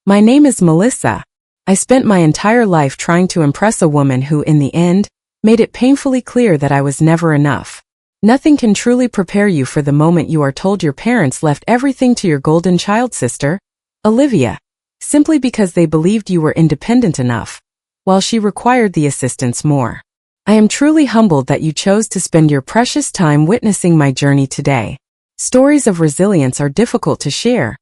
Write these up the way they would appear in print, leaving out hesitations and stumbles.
My name is Melissa. I spent my entire life trying to impress a woman who, in the end, made it painfully clear that I was never enough. Nothing can truly prepare you for the moment you are told your parents left everything to your golden child sister, Olivia, simply because they believed you were independent enough, while she required the assistance more. I am truly humbled that you chose to spend your precious time witnessing my journey today. Stories of resilience are difficult to share,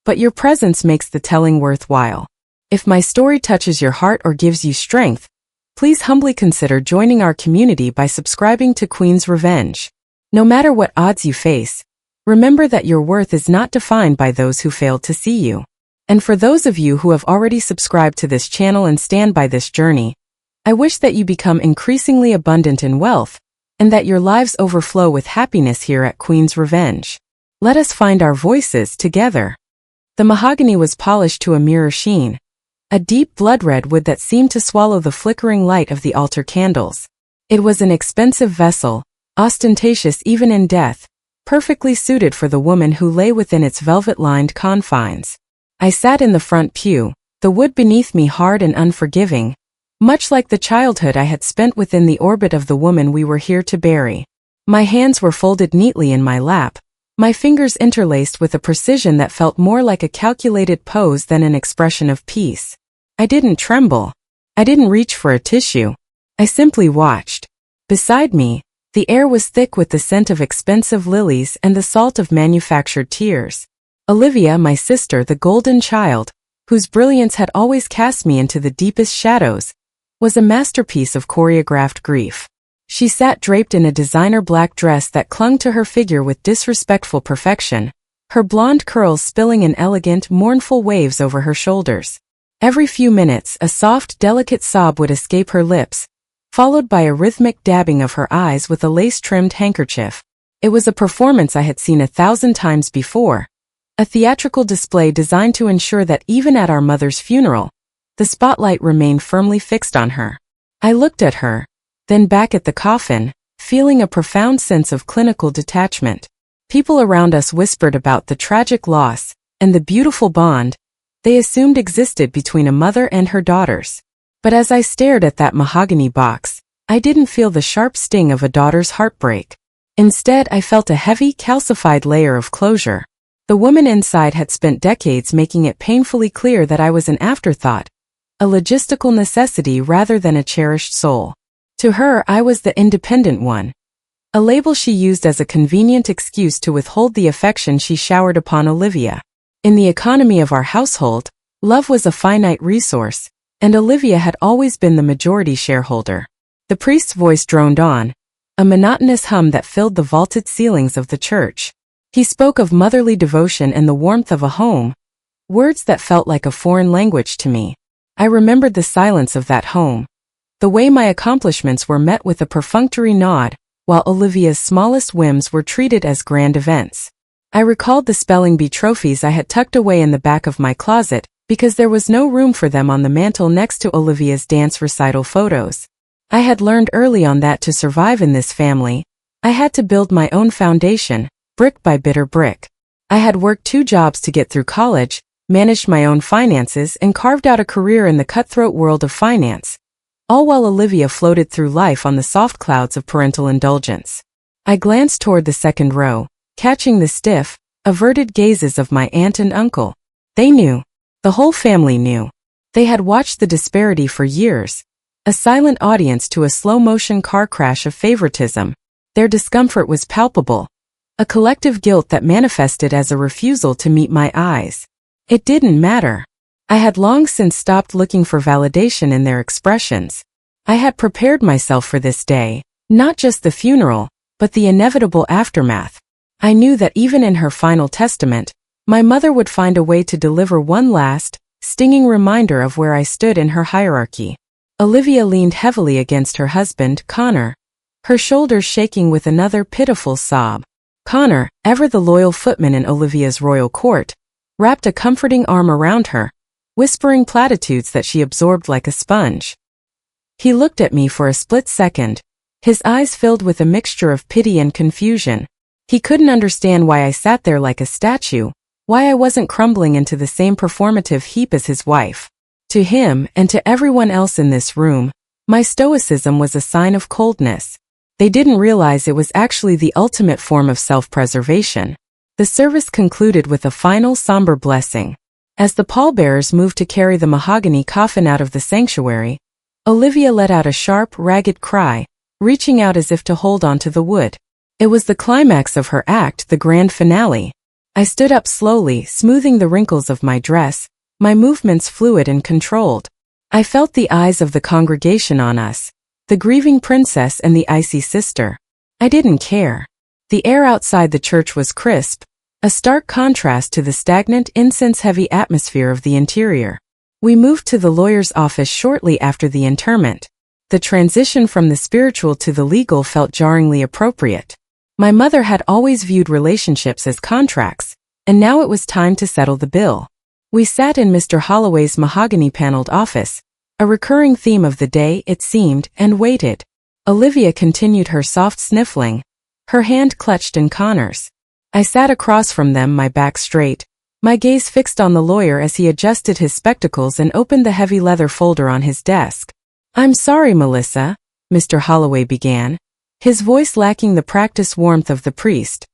but your presence makes the telling worthwhile. If my story touches your heart or gives you strength, please humbly consider joining our community by subscribing to Queen's Revenge. No matter what odds you face, remember that your worth is not defined by those who failed to see you. And for those of you who have already subscribed to this channel and stand by this journey, I wish that you become increasingly abundant in wealth, and that your lives overflow with happiness here at Queen's Revenge. Let us find our voices together. The mahogany was polished to a mirror sheen, a deep blood-red wood that seemed to swallow the flickering light of the altar candles. It was an expensive vessel, ostentatious even in death, perfectly suited for the woman who lay within its velvet-lined confines. I sat in the front pew, the wood beneath me hard and unforgiving, much like the childhood I had spent within the orbit of the woman we were here to bury. My hands were folded neatly in my lap, my fingers interlaced with a precision that felt more like a calculated pose than an expression of peace. I didn't tremble. I didn't reach for a tissue. I simply watched. Beside me, the air was thick with the scent of expensive lilies and the salt of manufactured tears. Olivia, my sister, the golden child, whose brilliance had always cast me into the deepest shadows, was a masterpiece of choreographed grief. She sat draped in a designer black dress that clung to her figure with disrespectful perfection, her blonde curls spilling in elegant, mournful waves over her shoulders. Every few minutes, a soft, delicate sob would escape her lips, followed by a rhythmic dabbing of her eyes with a lace-trimmed handkerchief. It was a performance I had seen 1,000 times before, a theatrical display designed to ensure that even at our mother's funeral, the spotlight remained firmly fixed on her. I looked at her, then back at the coffin, feeling a profound sense of clinical detachment. People around us whispered about the tragic loss and the beautiful bond they assumed existed between a mother and her daughters. But as I stared at that mahogany box, I didn't feel the sharp sting of a daughter's heartbreak. Instead, I felt a heavy, calcified layer of closure. The woman inside had spent decades making it painfully clear that I was an afterthought, a logistical necessity rather than a cherished soul. To her, I was the independent one, a label she used as a convenient excuse to withhold the affection she showered upon Olivia. In the economy of our household, love was a finite resource, and Olivia had always been the majority shareholder. The priest's voice droned on, a monotonous hum that filled the vaulted ceilings of the church. He spoke of motherly devotion and the warmth of a home, words that felt like a foreign language to me. I remembered the silence of that home, the way my accomplishments were met with a perfunctory nod, while Olivia's smallest whims were treated as grand events. I recalled the spelling bee trophies I had tucked away in the back of my closet, because there was no room for them on the mantel next to Olivia's dance recital photos. I had learned early on that to survive in this family, I had to build my own foundation, brick by bitter brick. I had worked 2 jobs to get through college, managed my own finances, and carved out a career in the cutthroat world of finance, all while Olivia floated through life on the soft clouds of parental indulgence. I glanced toward the second row, catching the stiff, averted gazes of my aunt and uncle. They knew. The whole family knew. They had watched the disparity for years, a silent audience to a slow-motion car crash of favoritism. Their discomfort was palpable, a collective guilt that manifested as a refusal to meet my eyes. It didn't matter. I had long since stopped looking for validation in their expressions. I had prepared myself for this day, not just the funeral, but the inevitable aftermath. I knew that even in her final testament, my mother would find a way to deliver one last, stinging reminder of where I stood in her hierarchy. Olivia leaned heavily against her husband, Connor, her shoulders shaking with another pitiful sob. Connor, ever the loyal footman in Olivia's royal court, wrapped a comforting arm around her, whispering platitudes that she absorbed like a sponge. He looked at me for a split second, his eyes filled with a mixture of pity and confusion. He couldn't understand why I sat there like a statue, why I wasn't crumbling into the same performative heap as his wife. To him, and to everyone else in this room, my stoicism was a sign of coldness. They didn't realize it was actually the ultimate form of self-preservation. The service concluded with a final somber blessing. As the pallbearers moved to carry the mahogany coffin out of the sanctuary, Olivia let out a sharp, ragged cry, reaching out as if to hold onto the wood. It was the climax of her act, the grand finale. I stood up slowly, smoothing the wrinkles of my dress, my movements fluid and controlled. I felt the eyes of the congregation on us, the grieving princess and the icy sister. I didn't care. The air outside the church was crisp, a stark contrast to the stagnant, incense-heavy atmosphere of the interior. We moved to the lawyer's office shortly after the interment. The transition from the spiritual to the legal felt jarringly appropriate. My mother had always viewed relationships as contracts, and now it was time to settle the bill. We sat in Mr. Holloway's mahogany-paneled office, a recurring theme of the day, it seemed, and waited. Olivia continued her soft sniffling, her hand clutched in Connor's. I sat across from them, my back straight, my gaze fixed on the lawyer as he adjusted his spectacles and opened the heavy leather folder on his desk. "I'm sorry, Melissa," Mr. Holloway began, his voice lacking the practiced warmth of the priest.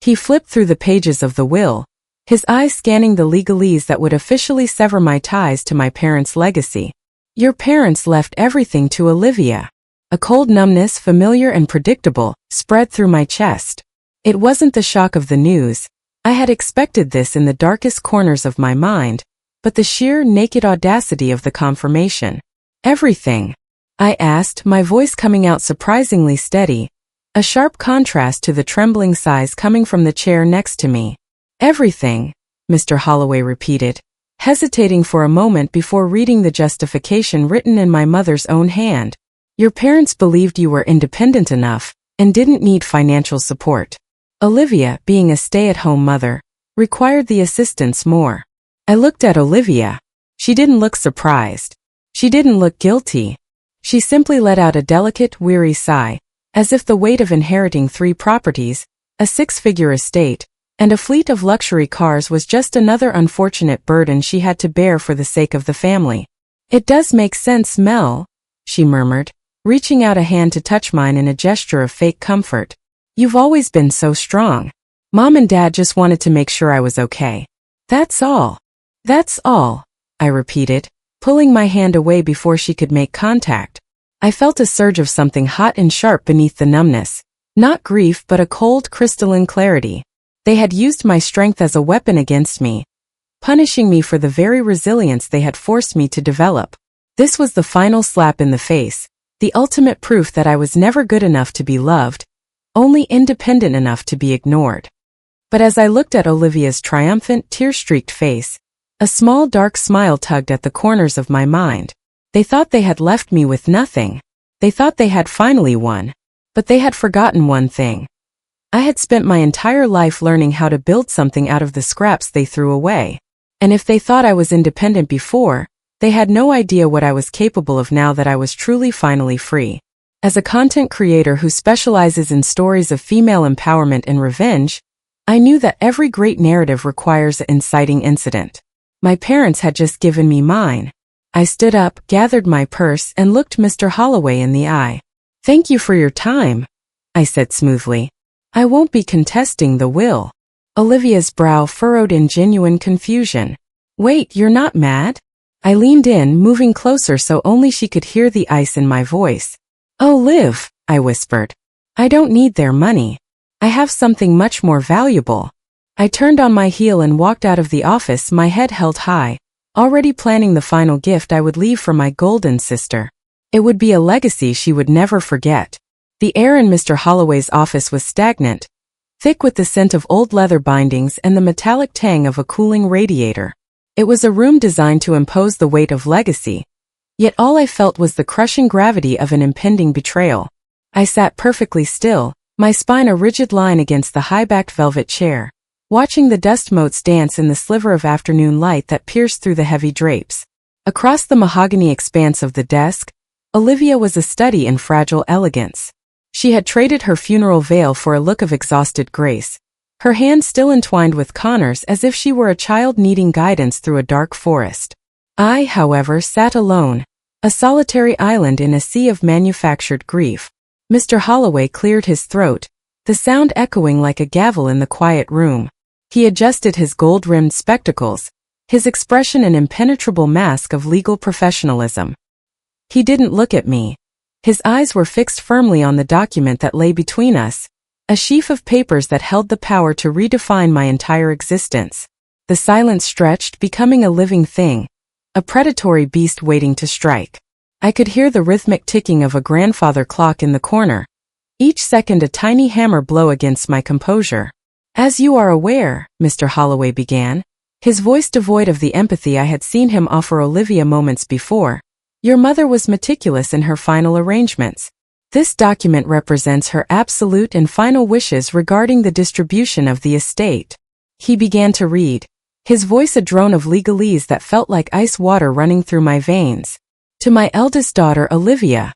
He flipped through the pages of the will, his eyes scanning the legalese that would officially sever my ties to my parents' legacy. "Your parents left everything to Olivia." A cold numbness, familiar and predictable, spread through my chest. It wasn't the shock of the news. I had expected this in the darkest corners of my mind, but the sheer, naked audacity of the confirmation. "Everything?" I asked, my voice coming out surprisingly steady, a sharp contrast to the trembling sighs coming from the chair next to me. "Everything," Mr. Holloway repeated, hesitating for a moment before reading the justification written in my mother's own hand. "Your parents believed you were independent enough and didn't need financial support. Olivia, being a stay-at-home mother, required the assistance more." I looked at Olivia. She didn't look surprised. She didn't look guilty. She simply let out a delicate, weary sigh, as if the weight of inheriting 3 properties, a 6-figure estate, and a fleet of luxury cars was just another unfortunate burden she had to bear for the sake of the family. "It does make sense, Mel," she murmured, reaching out a hand to touch mine in a gesture of fake comfort. "You've always been so strong. Mom and Dad just wanted to make sure I was okay. That's all." "That's all," I repeated, pulling my hand away before she could make contact. I felt a surge of something hot and sharp beneath the numbness. Not grief, but a cold, crystalline clarity. They had used my strength as a weapon against me, punishing me for the very resilience they had forced me to develop. This was the final slap in the face, the ultimate proof that I was never good enough to be loved, only independent enough to be ignored. But as I looked at Olivia's triumphant, tear-streaked face, a small dark smile tugged at the corners of my mind. They thought they had left me with nothing. They thought they had finally won. But they had forgotten one thing. I had spent my entire life learning how to build something out of the scraps they threw away. And if they thought I was independent before, they had no idea what I was capable of now that I was truly finally free. As a content creator who specializes in stories of female empowerment and revenge, I knew that every great narrative requires an inciting incident. My parents had just given me mine. I stood up, gathered my purse, and looked Mr. Holloway in the eye. "Thank you for your time," I said smoothly. "I won't be contesting the will." Olivia's brow furrowed in genuine confusion. "Wait, you're not mad?" I leaned in, moving closer so only she could hear the ice in my voice. "Oh, Liv," I whispered. "I don't need their money. I have something much more valuable." I turned on my heel and walked out of the office, my head held high, already planning the final gift I would leave for my golden sister. It would be a legacy she would never forget. The air in Mr. Holloway's office was stagnant, thick with the scent of old leather bindings and the metallic tang of a cooling radiator. It was a room designed to impose the weight of legacy, yet all I felt was the crushing gravity of an impending betrayal. I sat perfectly still, my spine a rigid line against the high-backed velvet chair, watching the dust motes dance in the sliver of afternoon light that pierced through the heavy drapes. Across the mahogany expanse of the desk, Olivia was a study in fragile elegance. She had traded her funeral veil for a look of exhausted grace, her hand still entwined with Connor's as if she were a child needing guidance through a dark forest. I, however, sat alone, a solitary island in a sea of manufactured grief. Mr. Holloway cleared his throat, the sound echoing like a gavel in the quiet room. He adjusted his gold-rimmed spectacles, his expression an impenetrable mask of legal professionalism. He didn't look at me. His eyes were fixed firmly on the document that lay between us, a sheaf of papers that held the power to redefine my entire existence. The silence stretched, becoming a living thing, a predatory beast waiting to strike. I could hear the rhythmic ticking of a grandfather clock in the corner, each second a tiny hammer blow against my composure. As you are aware, Mr. Holloway began, his voice devoid of the empathy I had seen him offer Olivia moments before, your mother was meticulous in her final arrangements. This document represents her absolute and final wishes regarding the distribution of the estate. He began to read, his voice a drone of legalese that felt like ice water running through my veins. To my eldest daughter Olivia,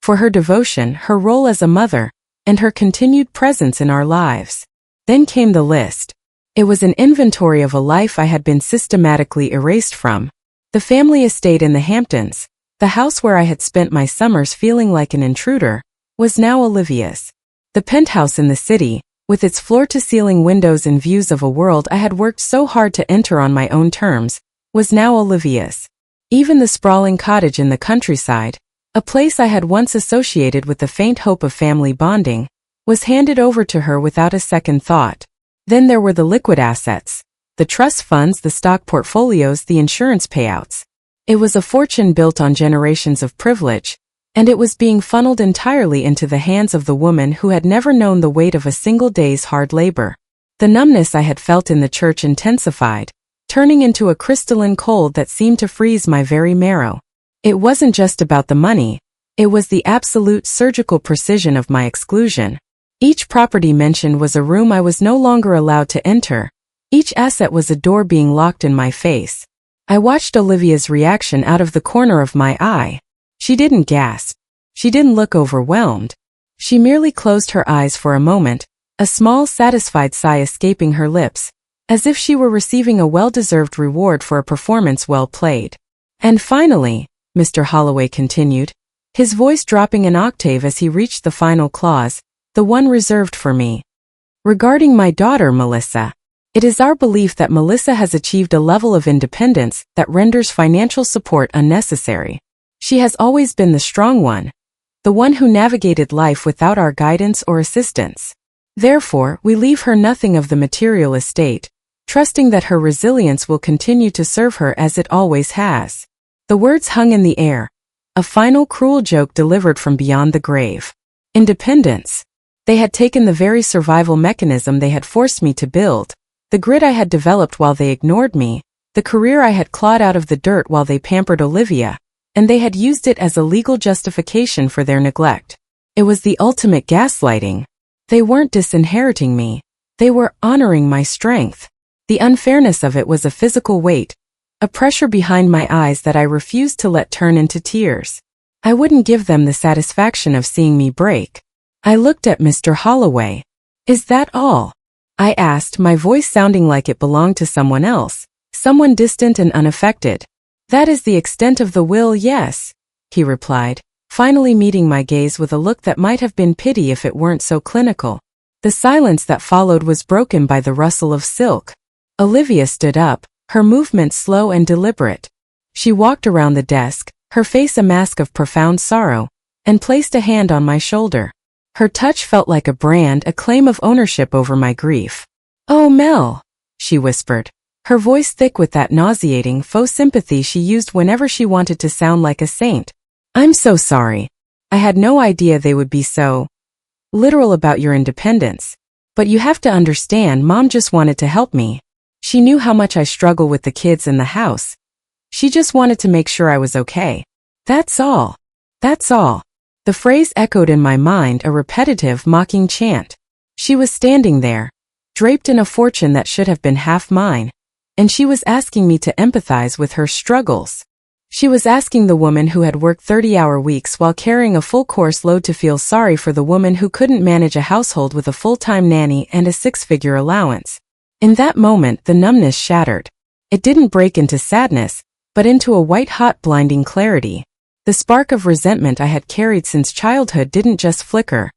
for her devotion, her role as a mother, and her continued presence in our lives. Then came the list. It was an inventory of a life I had been systematically erased from. The family estate in the Hamptons, the house where I had spent my summers feeling like an intruder, was now Olivia's. The penthouse in the city, with its floor-to-ceiling windows and views of a world I had worked so hard to enter on my own terms, was now Olivia's. Even the sprawling cottage in the countryside, a place I had once associated with the faint hope of family bonding, was handed over to her without a second thought. Then there were the liquid assets, the trust funds, the stock portfolios, the insurance payouts. It was a fortune built on generations of privilege, and it was being funneled entirely into the hands of the woman who had never known the weight of a single day's hard labor. The numbness I had felt in the church intensified, turning into a crystalline cold that seemed to freeze my very marrow. It wasn't just about the money, it was the absolute surgical precision of my exclusion. Each property mentioned was a room I was no longer allowed to enter. Each asset was a door being locked in my face. I watched Olivia's reaction out of the corner of my eye. She didn't gasp. She didn't look overwhelmed. She merely closed her eyes for a moment, a small satisfied sigh escaping her lips, as if she were receiving a well-deserved reward for a performance well played. And finally, Mr. Holloway continued, his voice dropping an octave as he reached the final clause, the one reserved for me. Regarding my daughter Melissa, it is our belief that Melissa has achieved a level of independence that renders financial support unnecessary. She has always been the strong one, the one who navigated life without our guidance or assistance. Therefore, we leave her nothing of the material estate, trusting that her resilience will continue to serve her as it always has. The words hung in the air, a final cruel joke delivered from beyond the grave. Independence. They had taken the very survival mechanism they had forced me to build, the grit I had developed while they ignored me, the career I had clawed out of the dirt while they pampered Olivia, and they had used it as a legal justification for their neglect. It was the ultimate gaslighting. They weren't disinheriting me. They were honoring my strength. The unfairness of it was a physical weight, a pressure behind my eyes that I refused to let turn into tears. I wouldn't give them the satisfaction of seeing me break. I looked at Mr. Holloway. Is that all? I asked, my voice sounding like it belonged to someone else, someone distant and unaffected. That is the extent of the will, yes, he replied, finally meeting my gaze with a look that might have been pity if it weren't so clinical. The silence that followed was broken by the rustle of silk. Olivia stood up, her movements slow and deliberate. She walked around the desk, her face a mask of profound sorrow, and placed a hand on my shoulder. Her touch felt like a brand, a claim of ownership over my grief. "Oh, Mel," she whispered, her voice thick with that nauseating faux sympathy she used whenever she wanted to sound like a saint. "I'm so sorry. I had no idea they would be so literal about your independence. But you have to understand, Mom just wanted to help me. She knew how much I struggle with the kids in the house. She just wanted to make sure I was okay. That's all. That's all." The phrase echoed in my mind, a repetitive, mocking chant. She was standing there, draped in a fortune that should have been half mine, and she was asking me to empathize with her struggles. She was asking the woman who had worked 30-hour weeks while carrying a full course load to feel sorry for the woman who couldn't manage a household with a full-time nanny and a six-figure allowance. In that moment, the numbness shattered. It didn't break into sadness, but into a white-hot blinding clarity. The spark of resentment I had carried since childhood didn't just flicker.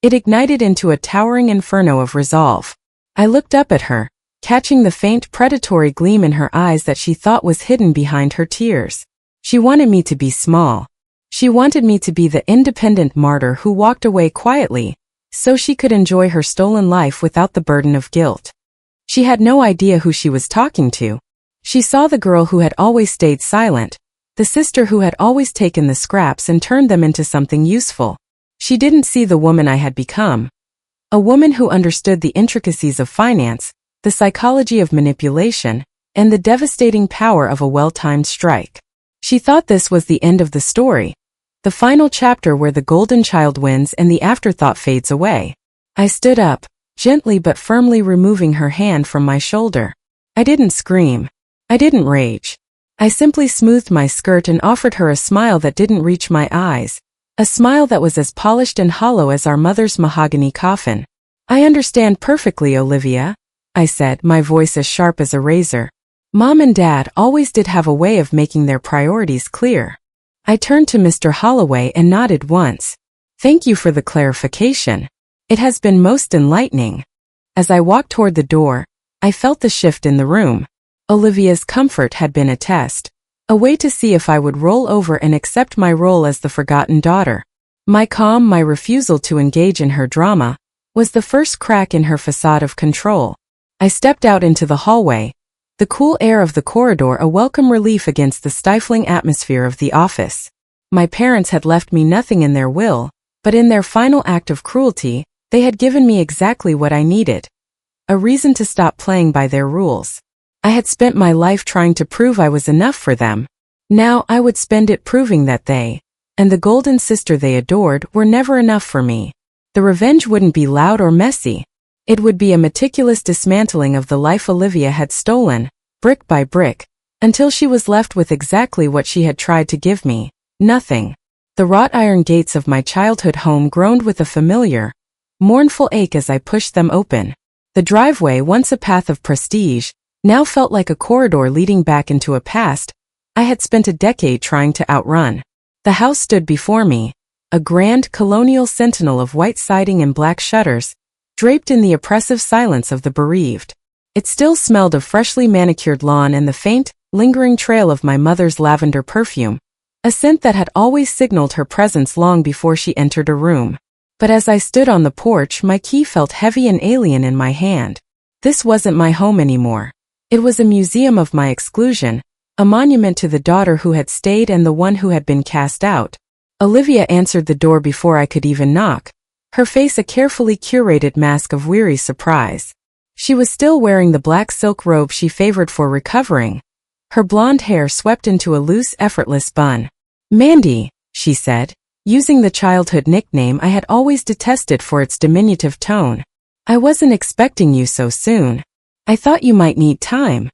It ignited into a towering inferno of resolve. I looked up at her, catching the faint predatory gleam in her eyes that she thought was hidden behind her tears. She wanted me to be small. She wanted me to be the independent martyr who walked away quietly, so she could enjoy her stolen life without the burden of guilt. She had no idea who she was talking to. She saw the girl who had always stayed silent, the sister who had always taken the scraps and turned them into something useful. She didn't see the woman I had become. A woman who understood the intricacies of finance, the psychology of manipulation, and the devastating power of a well-timed strike. She thought this was the end of the story, the final chapter where the golden child wins and the afterthought fades away. I stood up, gently but firmly removing her hand from my shoulder. I didn't scream. I didn't rage. I simply smoothed my skirt and offered her a smile that didn't reach my eyes, a smile that was as polished and hollow as our mother's mahogany coffin. "I understand perfectly, Olivia," I said, my voice as sharp as a razor. "Mom and Dad always did have a way of making their priorities clear." I turned to Mr. Holloway and nodded once. "Thank you for the clarification. It has been most enlightening." As I walked toward the door, I felt the shift in the room. Olivia's comfort had been a test, a way to see if I would roll over and accept my role as the forgotten daughter. My calm, my refusal to engage in her drama, was the first crack in her facade of control. I stepped out into the hallway, the cool air of the corridor a welcome relief against the stifling atmosphere of the office. My parents had left me nothing in their will, but in their final act of cruelty, they had given me exactly what I needed. A reason to stop playing by their rules. I had spent my life trying to prove I was enough for them. Now I would spend it proving that they, and the golden sister they adored, were never enough for me. The revenge wouldn't be loud or messy. It would be a meticulous dismantling of the life Olivia had stolen, brick by brick, until she was left with exactly what she had tried to give me, nothing. The wrought iron gates of my childhood home groaned with a familiar, mournful ache as I pushed them open. The driveway, once a path of prestige, now felt like a corridor leading back into a past I had spent a decade trying to outrun. The house stood before me, a grand colonial sentinel of white siding and black shutters, draped in the oppressive silence of the bereaved. It still smelled of freshly manicured lawn and the faint, lingering trail of my mother's lavender perfume, a scent that had always signaled her presence long before she entered a room. But as I stood on the porch, my key felt heavy and alien in my hand. This wasn't my home anymore. It was a museum of my exclusion, a monument to the daughter who had stayed and the one who had been cast out. Olivia answered the door before I could even knock, her face a carefully curated mask of weary surprise. She was still wearing the black silk robe she favored for recovering, her blonde hair swept into a loose, effortless bun. "Mandy," she said, using the childhood nickname I had always detested for its diminutive tone. "I wasn't expecting you so soon. I thought you might need time."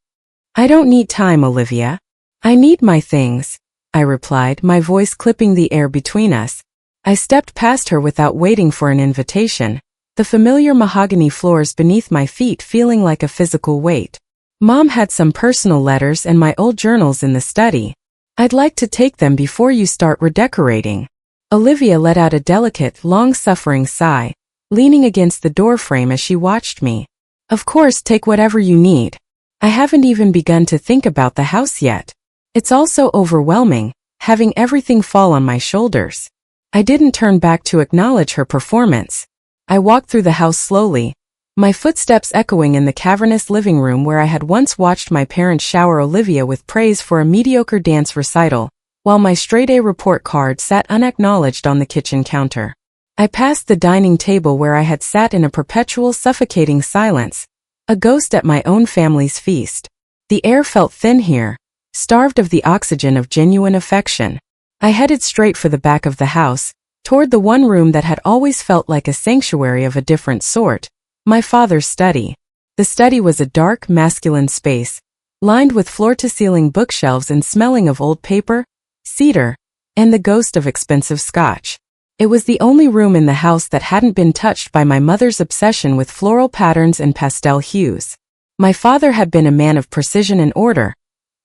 "I don't need time, Olivia. I need my things," I replied, my voice clipping the air between us. I stepped past her without waiting for an invitation, the familiar mahogany floors beneath my feet feeling like a physical weight. "Mom had some personal letters and my old journals in the study. I'd like to take them before you start redecorating." Olivia let out a delicate, long-suffering sigh, leaning against the doorframe as she watched me. "Of course, take whatever you need. I haven't even begun to think about the house yet. It's all so overwhelming, having everything fall on my shoulders." I didn't turn back to acknowledge her performance. I walked through the house slowly, my footsteps echoing in the cavernous living room where I had once watched my parents shower Olivia with praise for a mediocre dance recital, while my straight-A report card sat unacknowledged on the kitchen counter. I passed the dining table where I had sat in a perpetual suffocating silence, a ghost at my own family's feast. The air felt thin here, starved of the oxygen of genuine affection. I headed straight for the back of the house, toward the one room that had always felt like a sanctuary of a different sort, my father's study. The study was a dark, masculine space, lined with floor-to-ceiling bookshelves and smelling of old paper, cedar, and the ghost of expensive scotch. It was the only room in the house that hadn't been touched by my mother's obsession with floral patterns and pastel hues. My father had been a man of precision and order,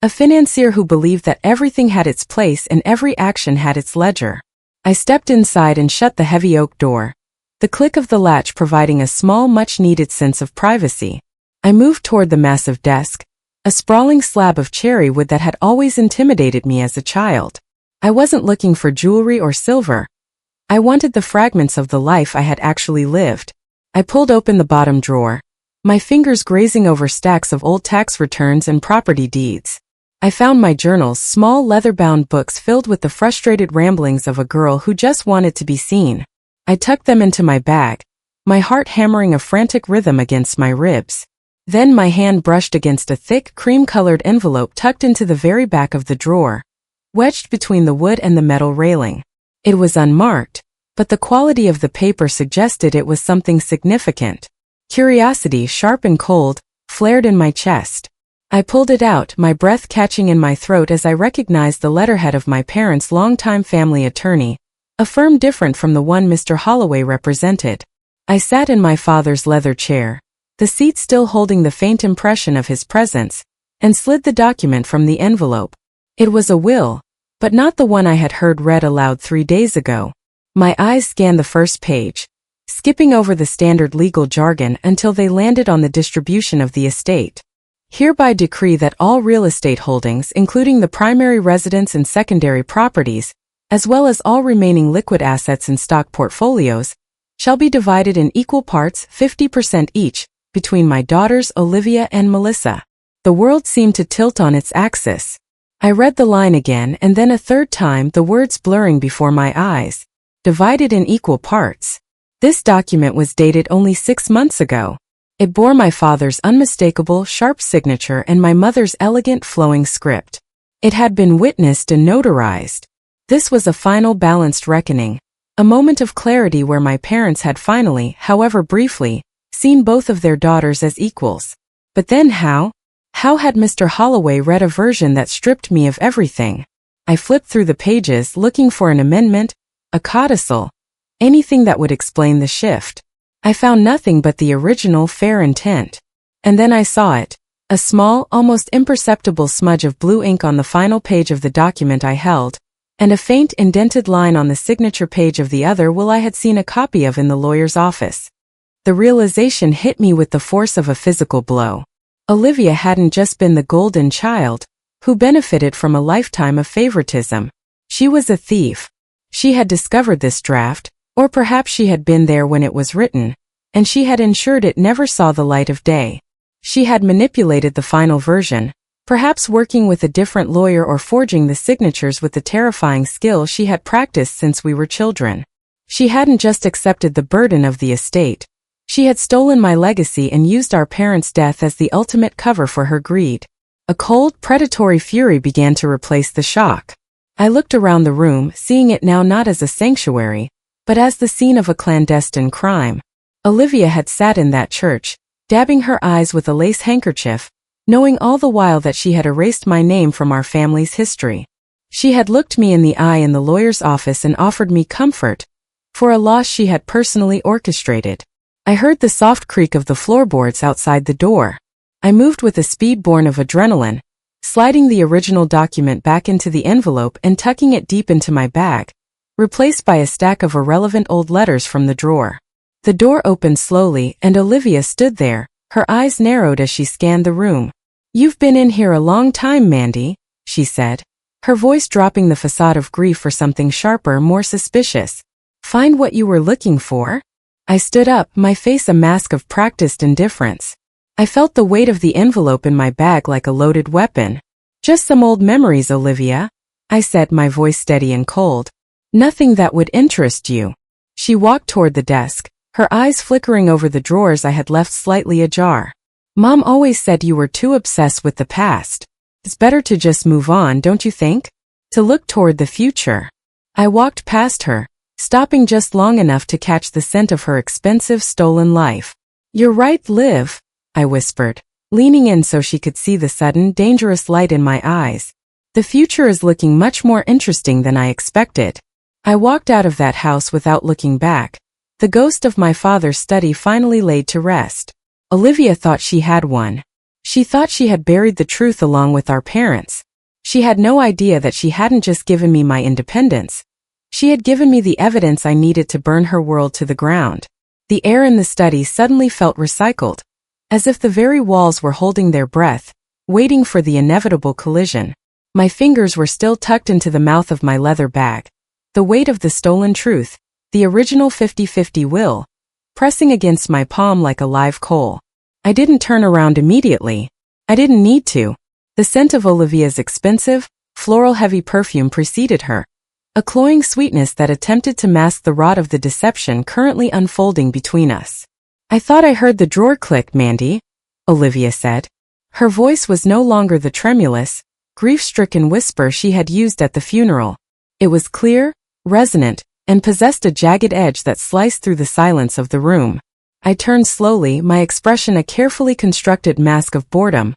a financier who believed that everything had its place and every action had its ledger. I stepped inside and shut the heavy oak door, the click of the latch providing a small, much-needed sense of privacy. I moved toward the massive desk, a sprawling slab of cherry wood that had always intimidated me as a child. I wasn't looking for jewelry or silver. I wanted the fragments of the life I had actually lived. I pulled open the bottom drawer, my fingers grazing over stacks of old tax returns and property deeds. I found my journals, small leather-bound books filled with the frustrated ramblings of a girl who just wanted to be seen. I tucked them into my bag, my heart hammering a frantic rhythm against my ribs. Then my hand brushed against a thick, cream-colored envelope tucked into the very back of the drawer, wedged between the wood and the metal railing. It was unmarked, but the quality of the paper suggested it was something significant. Curiosity, sharp and cold, flared in my chest. I pulled it out, my breath catching in my throat as I recognized the letterhead of my parents' longtime family attorney, a firm different from the one Mr. Holloway represented. I sat in my father's leather chair, the seat still holding the faint impression of his presence, and slid the document from the envelope. It was a will, but not the one I had heard read aloud 3 days ago. My eyes scanned the first page, skipping over the standard legal jargon until they landed on the distribution of the estate. Hereby decree that all real estate holdings, including the primary residence and secondary properties, as well as all remaining liquid assets and stock portfolios, shall be divided in equal parts, 50% each, between my daughters Olivia and Melissa. The world seemed to tilt on its axis. I read the line again and then a third time, the words blurring before my eyes. Divided in equal parts. This document was dated only 6 months ago. It bore my father's unmistakable, sharp signature and my mother's elegant, flowing script. It had been witnessed and notarized. This was a final balanced reckoning, a moment of clarity where my parents had finally, however briefly, seen both of their daughters as equals. But then how? How had Mr. Holloway read a version that stripped me of everything? I flipped through the pages looking for an amendment, a codicil, anything that would explain the shift. I found nothing but the original fair intent. And then I saw it, a small, almost imperceptible smudge of blue ink on the final page of the document I held, and a faint indented line on the signature page of the other will I had seen a copy of in the lawyer's office. The realization hit me with the force of a physical blow. Olivia hadn't just been the golden child, who benefited from a lifetime of favoritism. She was a thief. She had discovered this draft, or perhaps she had been there when it was written, and she had ensured it never saw the light of day. She had manipulated the final version, perhaps working with a different lawyer or forging the signatures with the terrifying skill she had practiced since we were children. She hadn't just accepted the burden of the estate. She had stolen my legacy and used our parents' death as the ultimate cover for her greed. A cold, predatory fury began to replace the shock. I looked around the room, seeing it now not as a sanctuary, but as the scene of a clandestine crime. Olivia had sat in that church, dabbing her eyes with a lace handkerchief, knowing all the while that she had erased my name from our family's history. She had looked me in the eye in the lawyer's office and offered me comfort for a loss she had personally orchestrated. I heard the soft creak of the floorboards outside the door. I moved with a speed born of adrenaline, sliding the original document back into the envelope and tucking it deep into my bag, replaced by a stack of irrelevant old letters from the drawer. The door opened slowly and Olivia stood there, her eyes narrowed as she scanned the room. "You've been in here a long time, Mandy," she said, her voice dropping the facade of grief for something sharper, more suspicious. "Find what you were looking for?" I stood up, my face a mask of practiced indifference. I felt the weight of the envelope in my bag like a loaded weapon. "Just some old memories, Olivia," I said, my voice steady and cold. "Nothing that would interest you." She walked toward the desk, her eyes flickering over the drawers I had left slightly ajar. "Mom always said you were too obsessed with the past. It's better to just move on, don't you think? To look toward the future." I walked past her, stopping just long enough to catch the scent of her expensive stolen life. "You're right, Liv," I whispered. leaning in so she could see the sudden, dangerous light in my eyes. The future is looking much more interesting than I expected. I walked out of that house without looking back. The ghost of my father's study finally laid to rest. Olivia thought she had one. She thought she had buried the truth along with our parents. She had no idea that she hadn't just given me my independence. She had given me the evidence I needed to burn her world to the ground. The air in the study suddenly felt recycled, as if the very walls were holding their breath, waiting for the inevitable collision. My fingers were still tucked into the mouth of my leather bag. The weight of the stolen truth, the original 50-50 will, pressing against my palm like a live coal. I didn't turn around immediately. I didn't need to. The scent of Olivia's expensive, floral-heavy perfume preceded her, a cloying sweetness that attempted to mask the rot of the deception currently unfolding between us. "I thought I heard the drawer click, Mandy," Olivia said. Her voice was no longer the tremulous, grief-stricken whisper she had used at the funeral. It was clear, resonant, and possessed a jagged edge that sliced through the silence of the room. I turned slowly, my expression a carefully constructed mask of boredom,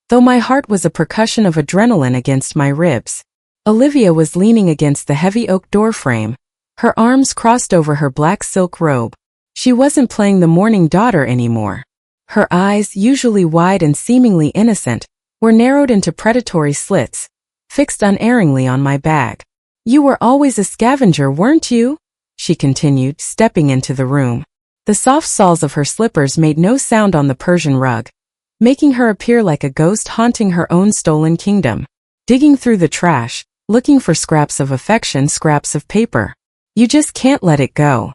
though my heart was a percussion of adrenaline against my ribs. Olivia was leaning against the heavy oak doorframe, her arms crossed over her black silk robe. She wasn't playing the mourning daughter anymore. Her eyes, usually wide and seemingly innocent, were narrowed into predatory slits, fixed unerringly on my bag. "You were always a scavenger, weren't you?" she continued, stepping into the room. The soft soles of her slippers made no sound on the Persian rug, making her appear like a ghost haunting her own stolen kingdom. Digging through the trash, looking for scraps of affection, scraps of paper. "You just can't let it go."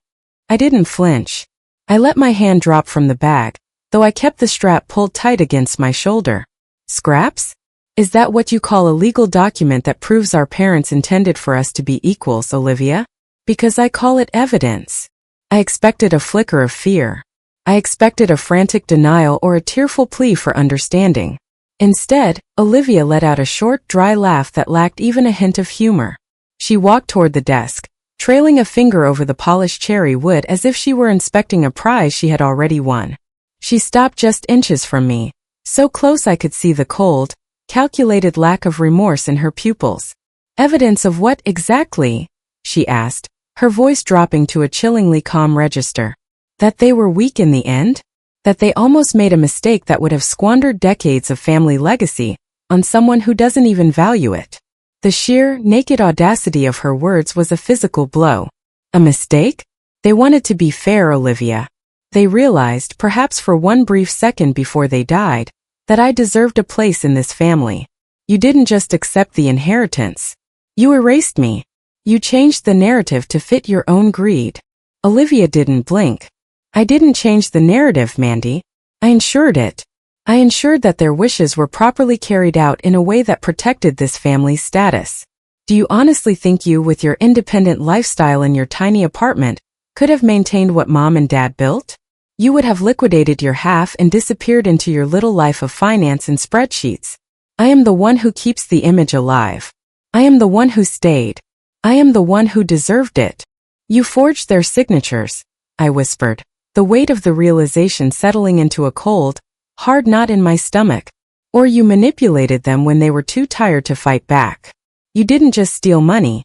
I didn't flinch. I let my hand drop from the bag, though I kept the strap pulled tight against my shoulder. "Scraps? Is that what you call a legal document that proves our parents intended for us to be equals, Olivia?" "Because I call it evidence." I expected a flicker of fear. I expected a frantic denial or a tearful plea for understanding. Instead, Olivia let out a short, dry laugh that lacked even a hint of humor. She walked toward the desk, trailing a finger over the polished cherry wood as if she were inspecting a prize she had already won. She stopped just inches from me, so close I could see the cold, calculated lack of remorse in her pupils. "Evidence of what exactly?" she asked, her voice dropping to a chillingly calm register. "That they were weak in the end? That they almost made a mistake that would have squandered decades of family legacy on someone who doesn't even value it?" The sheer, naked audacity of her words was a physical blow. A mistake? They wanted to be fair, Olivia. They realized, perhaps for one brief second before they died, that I deserved a place in this family. "You didn't just accept the inheritance. You erased me. You changed the narrative to fit your own greed." Olivia didn't blink. "I didn't change the narrative, Mandy. I ensured it. I ensured that their wishes were properly carried out in a way that protected this family's status. Do you honestly think you, with your independent lifestyle in your tiny apartment, could have maintained what Mom and Dad built? You would have liquidated your half and disappeared into your little life of finance and spreadsheets. I am the one who keeps the image alive. I am the one who stayed. I am the one who deserved it." "You forged their signatures," I whispered, the weight of the realization settling into a cold, hard knot in my stomach. "Or you manipulated them when they were too tired to fight back. You didn't just steal money.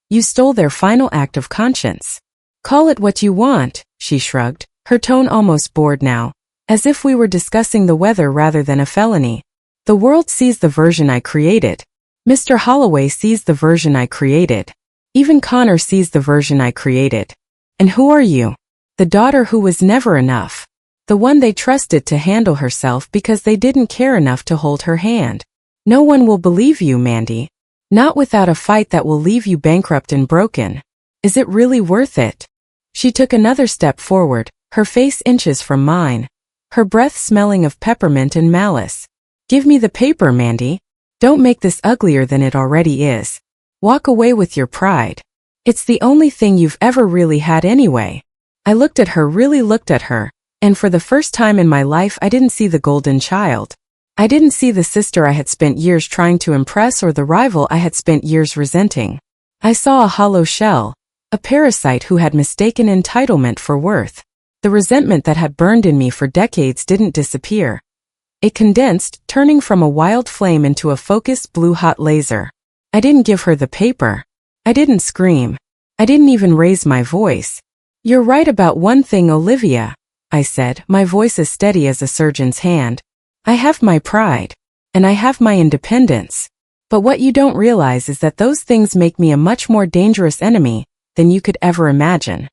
You stole their final act of conscience." "Call it what you want," she shrugged, her tone almost bored now, as if we were discussing the weather rather than a felony. "The world sees the version I created. Mr. Holloway sees the version I created. Even Connor sees the version I created. And who are you? The daughter who was never enough. The one they trusted to handle herself because they didn't care enough to hold her hand. No one will believe you, Mandy. Not without a fight that will leave you bankrupt and broken. Is it really worth it?" She took another step forward, her face inches from mine, her breath smelling of peppermint and malice. "Give me the paper, Mandy. Don't make this uglier than it already is. Walk away with your pride. It's the only thing you've ever really had anyway." I looked at her, really looked at her, and for the first time in my life I didn't see the golden child. I didn't see the sister I had spent years trying to impress or the rival I had spent years resenting. I saw a hollow shell, a parasite who had mistaken entitlement for worth. The resentment that had burned in me for decades didn't disappear. It condensed, turning from a wild flame into a focused blue-hot laser. I didn't give her the paper. I didn't scream. I didn't even raise my voice. "You're right about one thing, Olivia," I said, my voice as steady as a surgeon's hand. "I have my pride. And I have my independence. But what you don't realize is that those things make me a much more dangerous enemy than you could ever imagine."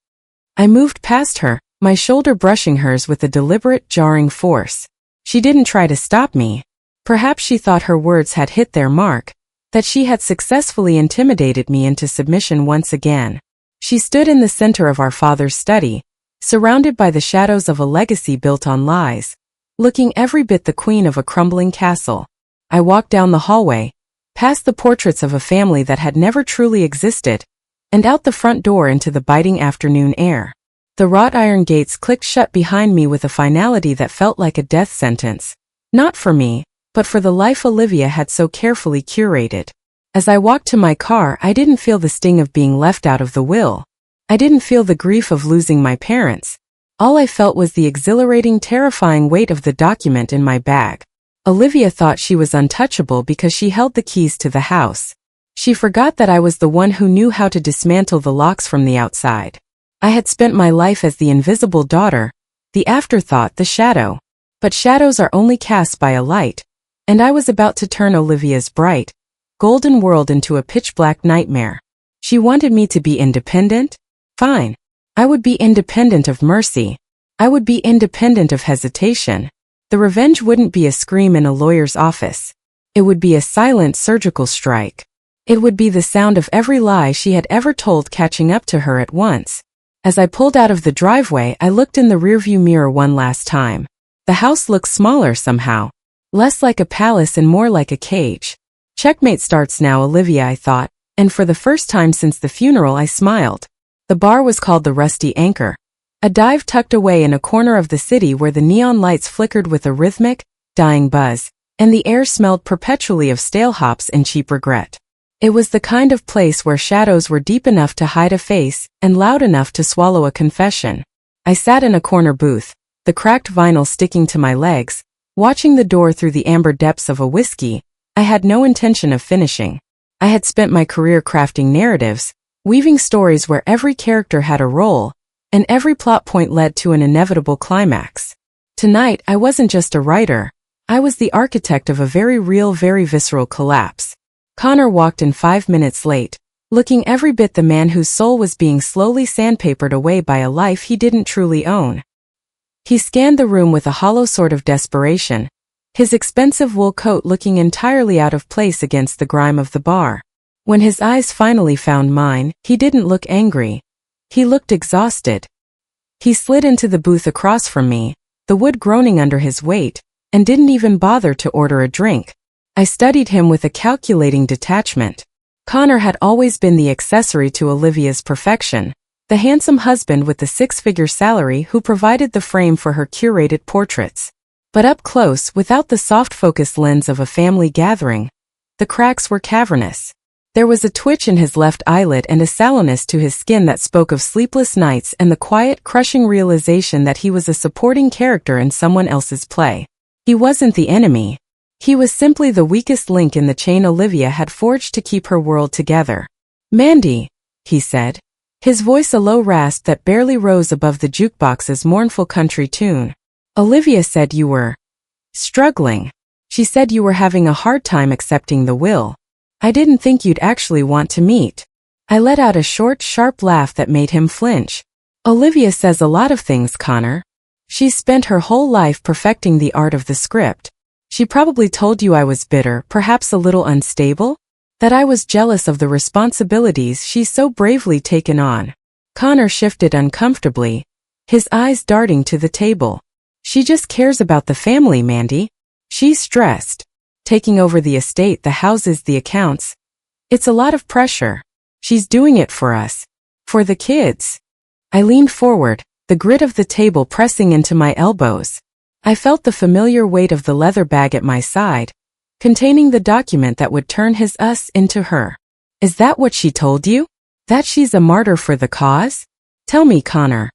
I moved past her, my shoulder brushing hers with a deliberate, jarring force. She didn't try to stop me. Perhaps she thought her words had hit their mark, that she had successfully intimidated me into submission once again. She stood in the center of our father's study, surrounded by the shadows of a legacy built on lies, looking every bit the queen of a crumbling castle. I walked down the hallway, past the portraits of a family that had never truly existed, and out the front door into the biting afternoon air. The wrought iron gates clicked shut behind me with a finality that felt like a death sentence. Not for me, but for the life Olivia had so carefully curated. As I walked to my car, I didn't feel the sting of being left out of the will. I didn't feel the grief of losing my parents. All I felt was the exhilarating, terrifying weight of the document in my bag. Olivia thought she was untouchable because she held the keys to the house. She forgot that I was the one who knew how to dismantle the locks from the outside. I had spent my life as the invisible daughter, the afterthought, the shadow. But shadows are only cast by a light, and I was about to turn Olivia's bright, golden world into a pitch-black nightmare. She wanted me to be independent? Fine. I would be independent of mercy. I would be independent of hesitation. The revenge wouldn't be a scream in a lawyer's office. It would be a silent surgical strike. It would be the sound of every lie she had ever told catching up to her at once. As I pulled out of the driveway, I looked in the rearview mirror one last time. The house looked smaller somehow. Less like a palace and more like a cage. Checkmate starts now, Olivia, I thought, and for the first time since the funeral I smiled. The bar was called the Rusty Anchor, a dive tucked away in a corner of the city where the neon lights flickered with a rhythmic, dying buzz, and the air smelled perpetually of stale hops and cheap regret. It was the kind of place where shadows were deep enough to hide a face and loud enough to swallow a confession. I sat in a corner booth, the cracked vinyl sticking to my legs, watching the door through the amber depths of a whiskey I had no intention of finishing. I had spent my career crafting narratives, weaving stories where every character had a role, and every plot point led to an inevitable climax. Tonight, I wasn't just a writer. I was the architect of a very real, very visceral collapse. Connor walked in 5 minutes late, looking every bit the man whose soul was being slowly sandpapered away by a life he didn't truly own. He scanned the room with a hollow sort of desperation, his expensive wool coat looking entirely out of place against the grime of the bar. When his eyes finally found mine, he didn't look angry. He looked exhausted. He slid into the booth across from me, the wood groaning under his weight, and didn't even bother to order a drink. I studied him with a calculating detachment. Connor had always been the accessory to Olivia's perfection, the handsome husband with the 6-figure salary who provided the frame for her curated portraits. But up close, without the soft focus lens of a family gathering, the cracks were cavernous. There was a twitch in his left eyelid and a sallowness to his skin that spoke of sleepless nights and the quiet, crushing realization that he was a supporting character in someone else's play. He wasn't the enemy. He was simply the weakest link in the chain Olivia had forged to keep her world together. "Mandy," he said, his voice a low rasp that barely rose above the jukebox's mournful country tune. "Olivia said you were struggling. She said you were having a hard time accepting the will. I didn't think you'd actually want to meet." I let out a short, sharp laugh that made him flinch. "Olivia says a lot of things, Connor. She's spent her whole life perfecting the art of the script. She probably told you I was bitter, perhaps a little unstable? That I was jealous of the responsibilities she's so bravely taken on." Connor shifted uncomfortably, his eyes darting to the table. "She just cares about the family, Mandy. She's stressed. Taking over the estate, the houses, the accounts. It's a lot of pressure. She's doing it for us. For the kids." I leaned forward, the grit of the table pressing into my elbows. I felt the familiar weight of the leather bag at my side, containing the document that would turn his us into her. "Is that what she told you? That she's a martyr for the cause? Tell me, Connor,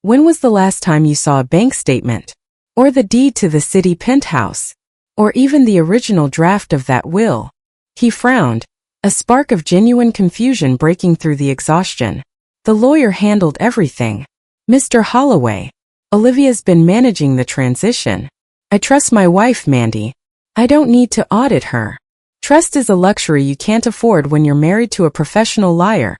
when was the last time you saw a bank statement?" Or the deed to the city penthouse? Or even the original draft of that will? He frowned, a spark of genuine confusion breaking through the exhaustion. The lawyer handled everything. Mr. Holloway. Olivia's been managing the transition. I trust my wife, Mandy. I don't need to audit her. Trust is a luxury you can't afford when you're married to a professional liar,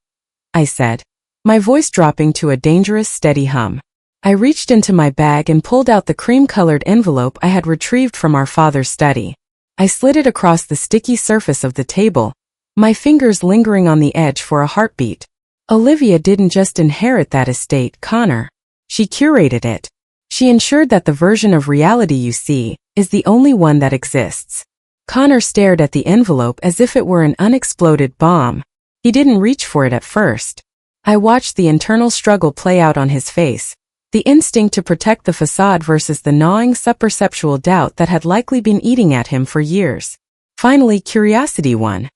I said, my voice dropping to a dangerous steady hum. I reached into my bag and pulled out the cream-colored envelope I had retrieved from our father's study. I slid it across the sticky surface of the table, my fingers lingering on the edge for a heartbeat. Olivia didn't just inherit that estate, Connor. She curated it. She ensured that the version of reality you see is the only one that exists. Connor stared at the envelope as if it were an unexploded bomb. He didn't reach for it at first. I watched the internal struggle play out on his face, the instinct to protect the facade versus the gnawing subperceptual doubt that had likely been eating at him for years. Finally, curiosity won.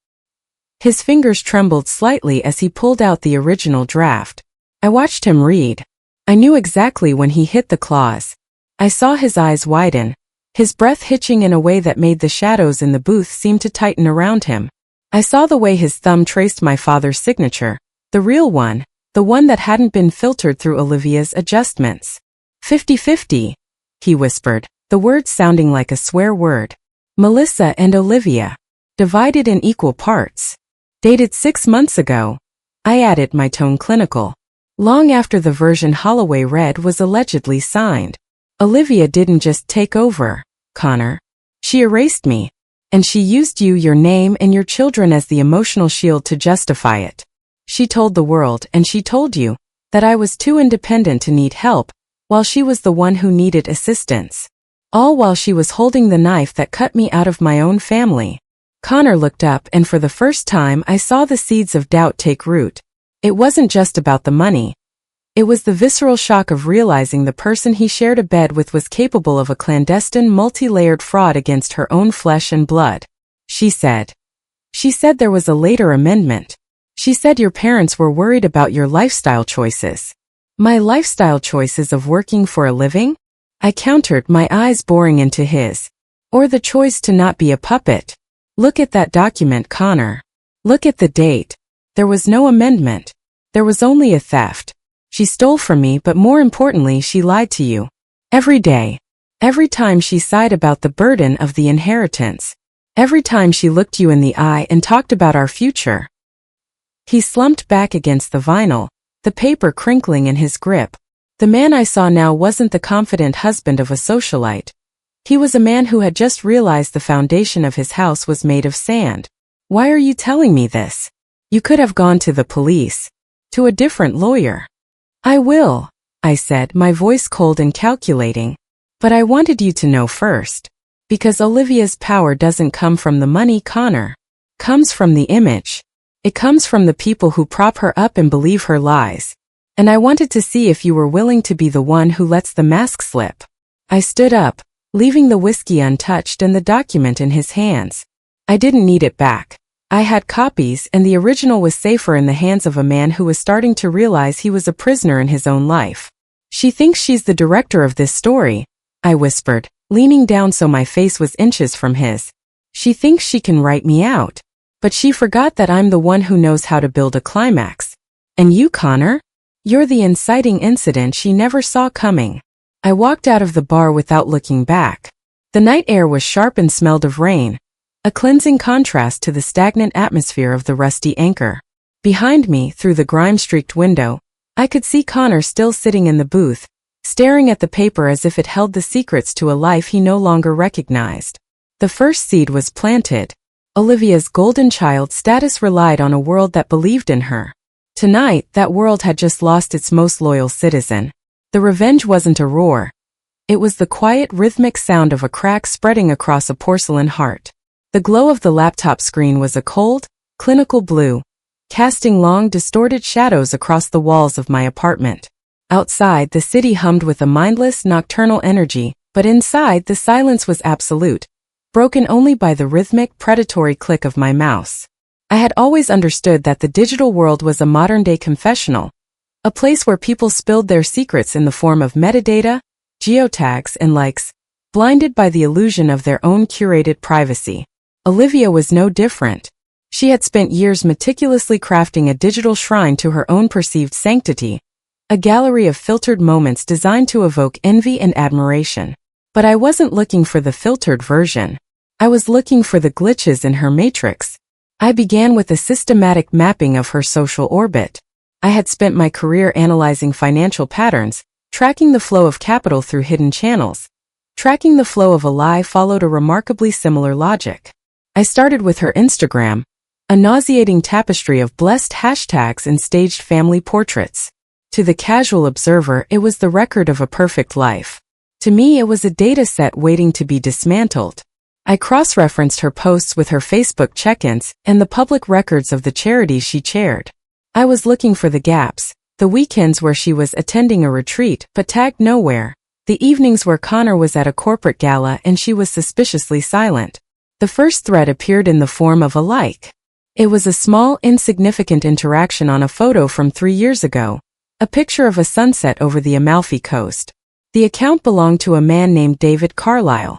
His fingers trembled slightly as he pulled out the original draft. I watched him read. I knew exactly when he hit the clause. I saw his eyes widen, his breath hitching in a way that made the shadows in the booth seem to tighten around him. I saw the way his thumb traced my father's signature, the real one, the one that hadn't been filtered through Olivia's adjustments. 50-50, he whispered, the words sounding like a swear word. Melissa and Olivia. Divided in equal parts. Dated 6 months ago. I added, my tone clinical. Long after the version Holloway read was allegedly signed. Olivia didn't just take over, Connor. She erased me. And she used you, your name, and your children as the emotional shield to justify it. She told the world, and she told you, that I was too independent to need help, while she was the one who needed assistance. All while she was holding the knife that cut me out of my own family. Connor looked up, and for the first time I saw the seeds of doubt take root. It wasn't just about the money. It was the visceral shock of realizing the person he shared a bed with was capable of a clandestine, multi-layered fraud against her own flesh and blood. She said there was a later amendment. She said your parents were worried about your lifestyle choices. My lifestyle choices of working for a living? I countered, my eyes boring into his. Or the choice to not be a puppet. Look at that document, Connor. Look at the date. There was no amendment. There was only a theft. She stole from me, but more importantly, she lied to you. Every day. Every time she sighed about the burden of the inheritance. Every time she looked you in the eye and talked about our future. He slumped back against the vinyl, the paper crinkling in his grip. The man I saw now wasn't the confident husband of a socialite. He was a man who had just realized the foundation of his house was made of sand. Why are you telling me this? You could have gone to the police. To a different lawyer. I will, I said, my voice cold and calculating. But I wanted you to know first. Because Olivia's power doesn't come from the money, Connor. Comes from the image. It comes from the people who prop her up and believe her lies. And I wanted to see if you were willing to be the one who lets the mask slip. I stood up, leaving the whiskey untouched and the document in his hands. I didn't need it back. I had copies, and the original was safer in the hands of a man who was starting to realize he was a prisoner in his own life. She thinks she's the director of this story, I whispered, leaning down so my face was inches from his. She thinks she can write me out. But she forgot that I'm the one who knows how to build a climax. And you, Connor? You're the inciting incident she never saw coming. I walked out of the bar without looking back. The night air was sharp and smelled of rain. A cleansing contrast to the stagnant atmosphere of the rusty Anchor. Behind me, through the grime-streaked window, I could see Connor still sitting in the booth, staring at the paper as if it held the secrets to a life he no longer recognized. The first seed was planted. Olivia's golden child status relied on a world that believed in her. Tonight, that world had just lost its most loyal citizen. The revenge wasn't a roar. It was the quiet, rhythmic sound of a crack spreading across a porcelain heart. The glow of the laptop screen was a cold, clinical blue, casting long, distorted shadows across the walls of my apartment. Outside, the city hummed with a mindless, nocturnal energy, but inside, the silence was absolute, broken only by the rhythmic, predatory click of my mouse. I had always understood that the digital world was a modern-day confessional, a place where people spilled their secrets in the form of metadata, geotags, and likes, blinded by the illusion of their own curated privacy. Olivia was no different. She had spent years meticulously crafting a digital shrine to her own perceived sanctity, a gallery of filtered moments designed to evoke envy and admiration. But I wasn't looking for the filtered version. I was looking for the glitches in her matrix. I began with a systematic mapping of her social orbit. I had spent my career analyzing financial patterns, tracking the flow of capital through hidden channels. Tracking the flow of a lie followed a remarkably similar logic. I started with her Instagram, a nauseating tapestry of blessed hashtags and staged family portraits. To the casual observer, it was the record of a perfect life. To me, it was a data set waiting to be dismantled. I cross-referenced her posts with her Facebook check-ins and the public records of the charities she chaired. I was looking for the gaps, the weekends where she was attending a retreat but tagged nowhere, the evenings where Connor was at a corporate gala and she was suspiciously silent. The first thread appeared in the form of a like. It was a small, insignificant interaction on a photo from 3 years ago, a picture of a sunset over the Amalfi Coast. The account belonged to a man named David Carlisle.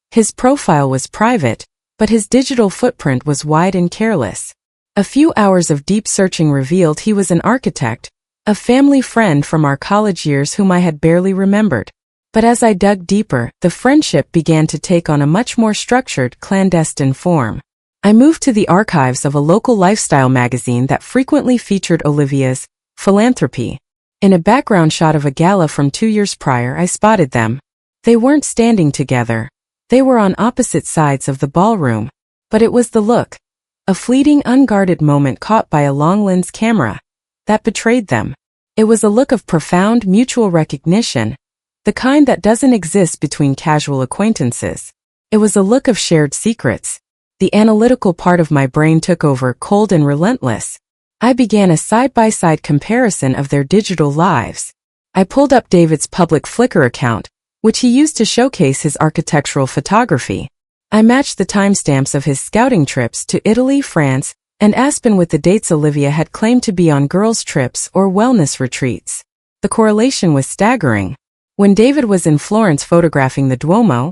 His profile was private, but his digital footprint was wide and careless. A few hours of deep searching revealed he was an architect, a family friend from our college years whom I had barely remembered. But as I dug deeper, the friendship began to take on a much more structured, clandestine form. I moved to the archives of a local lifestyle magazine that frequently featured Olivia's philanthropy. In a background shot of a gala from 2 years prior, I spotted them. They weren't standing together. They were on opposite sides of the ballroom. But it was the look, a fleeting, unguarded moment caught by a long-lens camera, that betrayed them. It was a look of profound mutual recognition, the kind that doesn't exist between casual acquaintances. It was a look of shared secrets. The analytical part of my brain took over, cold and relentless. I began a side-by-side comparison of their digital lives. I pulled up David's public Flickr account, which he used to showcase his architectural photography. I matched the timestamps of his scouting trips to Italy, France, and Aspen with the dates Olivia had claimed to be on girls' trips or wellness retreats. The correlation was staggering. When David was in Florence photographing the Duomo,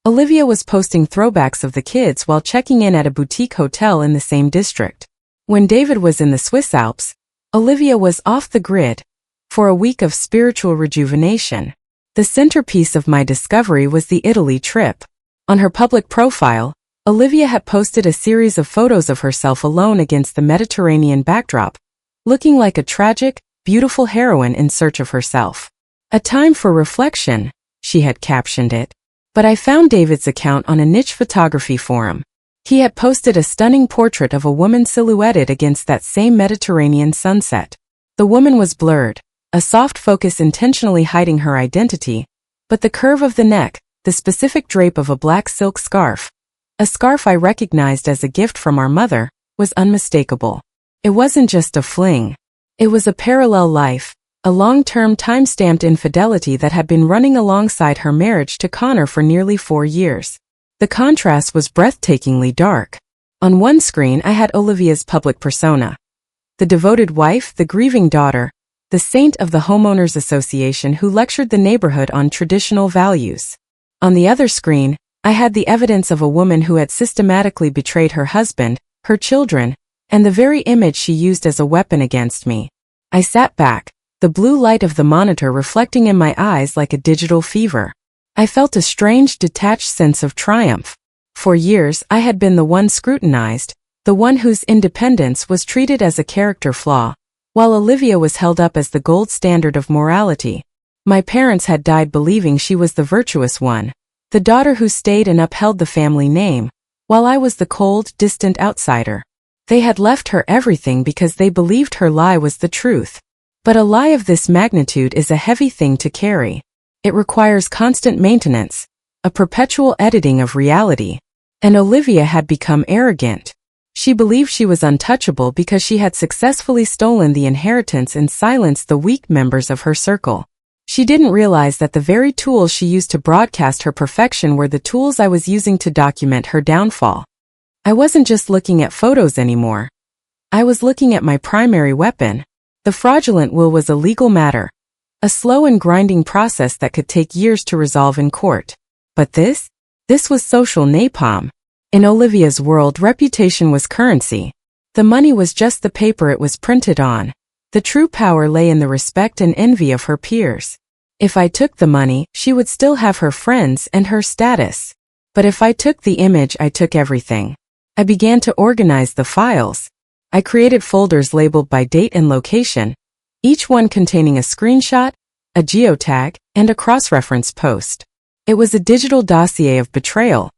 Olivia was posting throwbacks of the kids while checking in at a boutique hotel in the same district. When David was in the Swiss Alps, Olivia was off the grid for a week of spiritual rejuvenation. The centerpiece of my discovery was the Italy trip. On her public profile, Olivia had posted a series of photos of herself alone against the Mediterranean backdrop, looking like a tragic, beautiful heroine in search of herself. A time for reflection, she had captioned it. But I found David's account on a niche photography forum. He had posted a stunning portrait of a woman silhouetted against that same Mediterranean sunset. The woman was blurred, a soft focus intentionally hiding her identity, but the curve of the neck, the specific drape of a black silk scarf, a scarf I recognized as a gift from our mother, was unmistakable. It wasn't just a fling. It was a parallel life, a long-term time-stamped infidelity that had been running alongside her marriage to Connor for nearly 4 years. The contrast was breathtakingly dark. On one screen I had Olivia's public persona. The devoted wife, the grieving daughter, the saint of the homeowners association who lectured the neighborhood on traditional values. On the other screen, I had the evidence of a woman who had systematically betrayed her husband, her children, and the very image she used as a weapon against me. I sat back, the blue light of the monitor reflecting in my eyes like a digital fever. I felt a strange, detached sense of triumph. For years, I had been the one scrutinized, the one whose independence was treated as a character flaw, while Olivia was held up as the gold standard of morality. My parents had died believing she was the virtuous one, the daughter who stayed and upheld the family name, while I was the cold, distant outsider. They had left her everything because they believed her lie was the truth. But a lie of this magnitude is a heavy thing to carry. It requires constant maintenance, a perpetual editing of reality. And Olivia had become arrogant. She believed she was untouchable because she had successfully stolen the inheritance and silenced the weak members of her circle. She didn't realize that the very tools she used to broadcast her perfection were the tools I was using to document her downfall. I wasn't just looking at photos anymore. I was looking at my primary weapon. The fraudulent will was a legal matter, A slow and grinding process that could take years to resolve in court. But this was social napalm. In Olivia's world, reputation was currency. The money was just the paper it was printed on. The true power lay in the respect and envy of her peers. If I took the money, she would still have her friends and her status. But if I took the image, I took everything. I began to organize the files. I created folders labeled by date and location, each one containing a screenshot, a geotag, and a cross-reference post. It was a digital dossier of betrayal,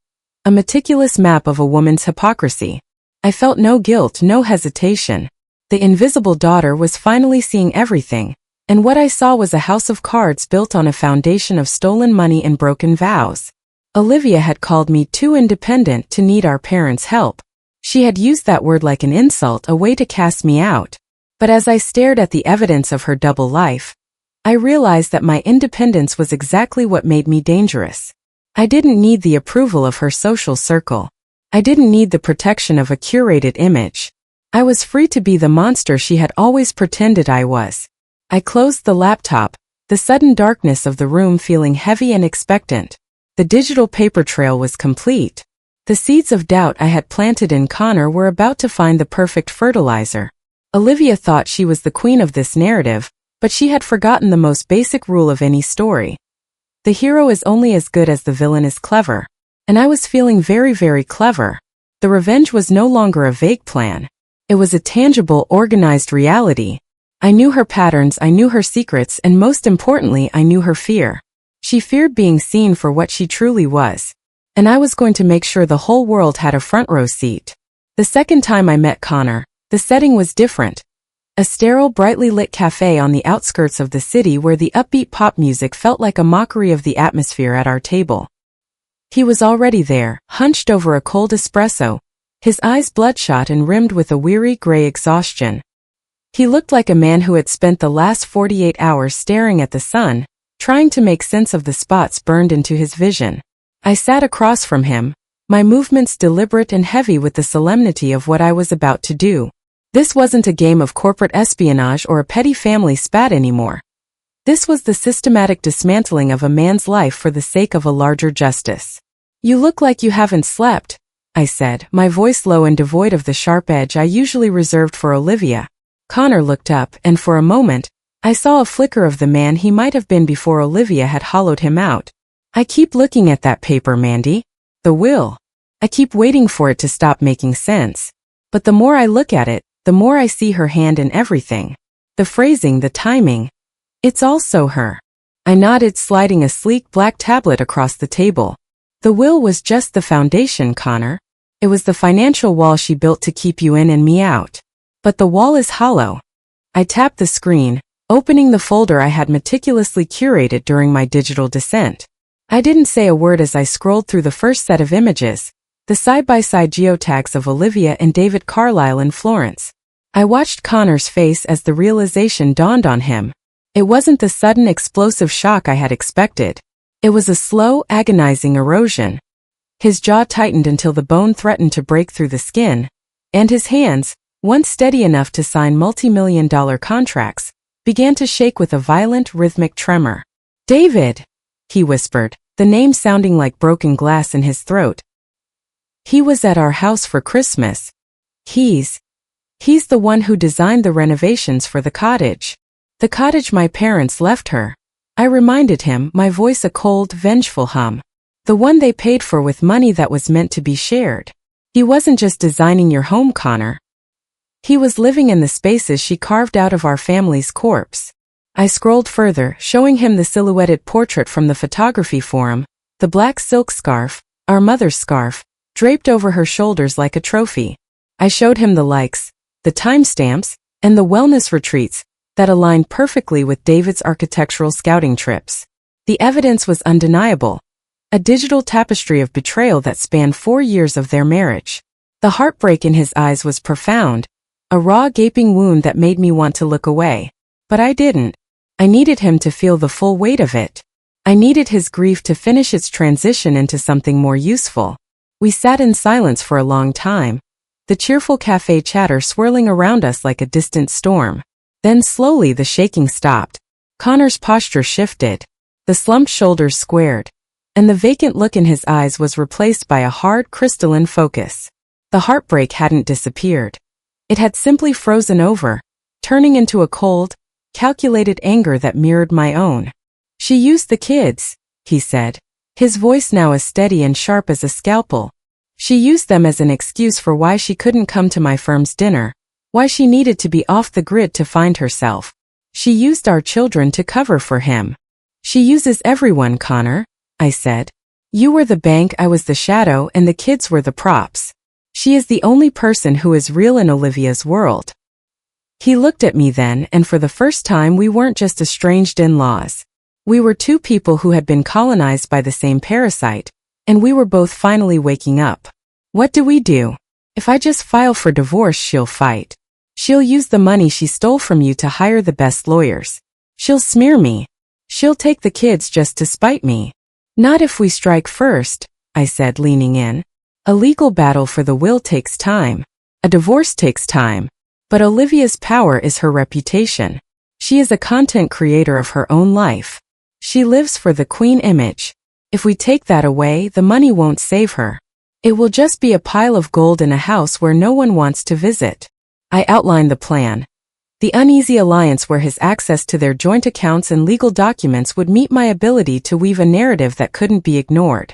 a meticulous map of a woman's hypocrisy. I felt no guilt, no hesitation. The invisible daughter was finally seeing everything, and what I saw was a house of cards built on a foundation of stolen money and broken vows. Olivia had called me too independent to need our parents' help. She had used that word like an insult, a way to cast me out. But as I stared at the evidence of her double life, I realized that my independence was exactly what made me dangerous. I didn't need the approval of her social circle. I didn't need the protection of a curated image. I was free to be the monster she had always pretended I was. I closed the laptop, the sudden darkness of the room feeling heavy and expectant. The digital paper trail was complete. The seeds of doubt I had planted in Connor were about to find the perfect fertilizer. Olivia thought she was the queen of this narrative, but she had forgotten the most basic rule of any story. The hero is only as good as the villain is clever. And I was feeling very, very clever. The revenge was no longer a vague plan. It was a tangible, organized reality. I knew her patterns, I knew her secrets, and most importantly, I knew her fear. She feared being seen for what she truly was. And I was going to make sure the whole world had a front row seat. The second time I met Connor, the setting was different. A sterile, brightly lit cafe on the outskirts of the city where the upbeat pop music felt like a mockery of the atmosphere at our table. He was already there, hunched over a cold espresso, his eyes bloodshot and rimmed with a weary gray exhaustion. He looked like a man who had spent the last 48 hours staring at the sun, trying to make sense of the spots burned into his vision. I sat across from him, my movements deliberate and heavy with the solemnity of what I was about to do. This wasn't a game of corporate espionage or a petty family spat anymore. This was the systematic dismantling of a man's life for the sake of a larger justice. "You look like you haven't slept," I said, my voice low and devoid of the sharp edge I usually reserved for Olivia. Connor looked up, and for a moment, I saw a flicker of the man he might have been before Olivia had hollowed him out. "I keep looking at that paper, Mandy. The will. I keep waiting for it to stop making sense. But the more I look at it, the more I see her hand in everything. The phrasing, the timing. It's all so her." I nodded, sliding a sleek black tablet across the table. "The will was just the foundation, Connor. It was the financial wall she built to keep you in and me out. But the wall is hollow." I tapped the screen, opening the folder I had meticulously curated during my digital descent. I didn't say a word as I scrolled through the first set of images, the side-by-side geotags of Olivia and David Carlisle in Florence. I watched Connor's face as the realization dawned on him. It wasn't the sudden explosive shock I had expected. It was a slow, agonizing erosion. His jaw tightened until the bone threatened to break through the skin, and his hands, once steady enough to sign multi-million-dollar contracts, began to shake with a violent, rhythmic tremor. "David," he whispered, the name sounding like broken glass in his throat. "He was at our house for Christmas. He's the one who designed the renovations for the cottage. The cottage my parents left her." I reminded him, my voice a cold, vengeful hum. "The one they paid for with money that was meant to be shared. He wasn't just designing your home, Connor. He was living in the spaces she carved out of our family's corpse." I scrolled further, showing him the silhouetted portrait from the photography forum, the black silk scarf, our mother's scarf, draped over her shoulders like a trophy. I showed him the likes, the timestamps, and the wellness retreats that aligned perfectly with David's architectural scouting trips. The evidence was undeniable. A digital tapestry of betrayal that spanned 4 years of their marriage. The heartbreak in his eyes was profound, a raw gaping wound that made me want to look away. But I didn't. I needed him to feel the full weight of it. I needed his grief to finish its transition into something more useful. We sat in silence for a long time, the cheerful cafe chatter swirling around us like a distant storm. Then slowly the shaking stopped. Connor's posture shifted. The slumped shoulders squared, and the vacant look in his eyes was replaced by a hard, crystalline focus. The heartbreak hadn't disappeared. It had simply frozen over, turning into a cold, calculated anger that mirrored my own. "She used the kids," he said, his voice now as steady and sharp as a scalpel. "She used them as an excuse for why she couldn't come to my firm's dinner, why she needed to be off the grid to find herself. She used our children to cover for him." "She uses everyone, Connor," I said. "You were the bank, I was the shadow, and the kids were the props. She is the only person who is real in Olivia's world." He looked at me then, and for the first time we weren't just estranged in-laws. We were two people who had been colonized by the same parasite, and we were both finally waking up. "What do we do? If I just file for divorce, she'll fight. She'll use the money she stole from you to hire the best lawyers. She'll smear me. She'll take the kids just to spite me." "Not if we strike first," I said, leaning in. "A legal battle for the will takes time. A divorce takes time. But Olivia's power is her reputation. She is a content creator of her own life. She lives for the queen image. If we take that away, the money won't save her. It will just be a pile of gold in a house where no one wants to visit." I outlined the plan. The uneasy alliance where his access to their joint accounts and legal documents would meet my ability to weave a narrative that couldn't be ignored.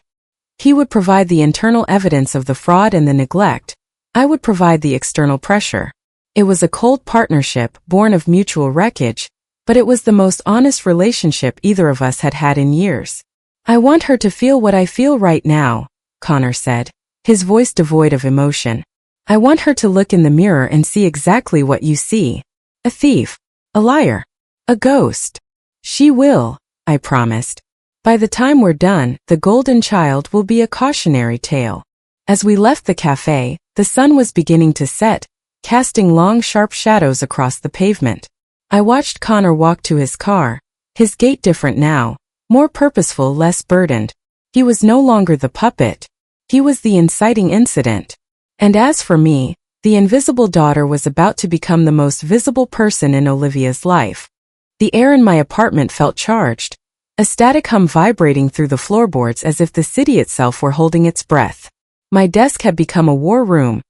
He would provide the internal evidence of the fraud and the neglect. I would provide the external pressure. It was a cold partnership, born of mutual wreckage, but it was the most honest relationship either of us had had in years. "I want her to feel what I feel right now," Connor said, his voice devoid of emotion. "I want her to look in the mirror and see exactly what you see. A thief. A liar. A ghost. She will," I promised. "By the time we're done, the golden child will be a cautionary tale." As we left the cafe, the sun was beginning to set, casting long, sharp shadows across the pavement. I watched Connor walk to his car, his gait different now, more purposeful, less burdened. He was no longer the puppet. He was the inciting incident. And as for me, the invisible daughter was about to become the most visible person in Olivia's life. The air in my apartment felt charged, a static hum vibrating through the floorboards as if the city itself were holding its breath. My desk had become a war room,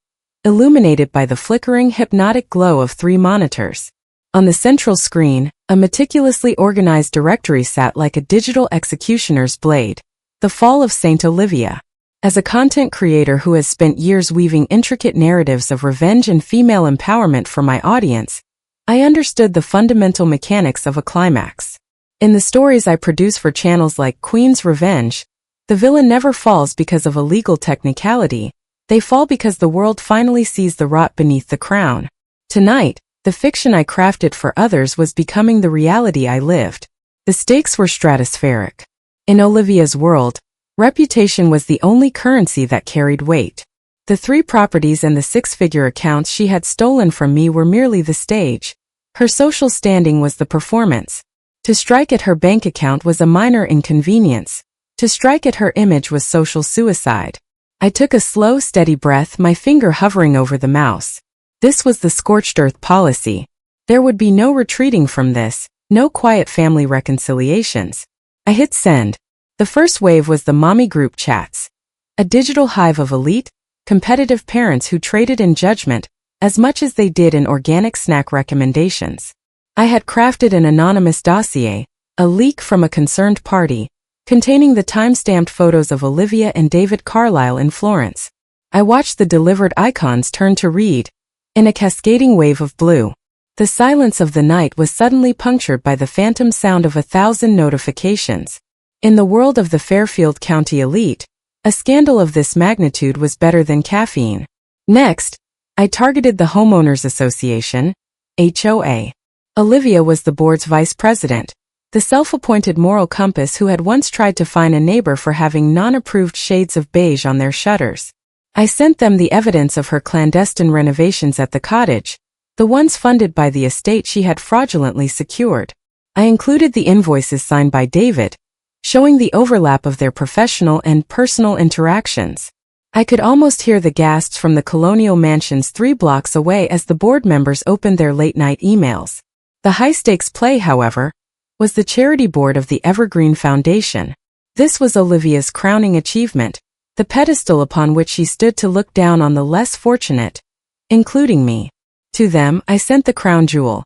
illuminated by the flickering, hypnotic glow of 3 monitors. On the central screen, a meticulously organized directory sat like a digital executioner's blade. The Fall of Saint Olivia. As a content creator who has spent years weaving intricate narratives of revenge and female empowerment for my audience, I understood the fundamental mechanics of a climax. In the stories I produce for channels like Queen's Revenge, the villain never falls because of a legal technicality. They fall because the world finally sees the rot beneath the crown. Tonight, the fiction I crafted for others was becoming the reality I lived. The stakes were stratospheric. In Olivia's world, reputation was the only currency that carried weight. The 3 properties and the 6-figure accounts she had stolen from me were merely the stage. Her social standing was the performance. To strike at her bank account was a minor inconvenience. To strike at her image was social suicide. I took a slow, steady breath, my finger hovering over the mouse. This was the scorched earth policy. There would be no retreating from this, no quiet family reconciliations. I hit send. The first wave was the mommy group chats. A digital hive of elite, competitive parents who traded in judgment as much as they did in organic snack recommendations. I had crafted an anonymous dossier, a leak from a concerned party, containing the time-stamped photos of Olivia and David Carlisle in Florence. I watched the delivered icons turn to read, in a cascading wave of blue. The silence of the night was suddenly punctured by the phantom sound of 1,000 notifications. In the world of the Fairfield County elite, a scandal of this magnitude was better than caffeine. Next, I targeted the Homeowners Association, HOA. Olivia was the board's vice president, the self-appointed moral compass who had once tried to fine a neighbor for having non-approved shades of beige on their shutters. I sent them the evidence of her clandestine renovations at the cottage, the ones funded by the estate she had fraudulently secured. I included the invoices signed by David, showing the overlap of their professional and personal interactions. I could almost hear the gasps from the colonial mansions 3 blocks away as the board members opened their late-night emails. The high-stakes play, however, was the charity board of the Evergreen Foundation. This was Olivia's crowning achievement, the pedestal upon which she stood to look down on the less fortunate, including me. To them, I sent the crown jewel.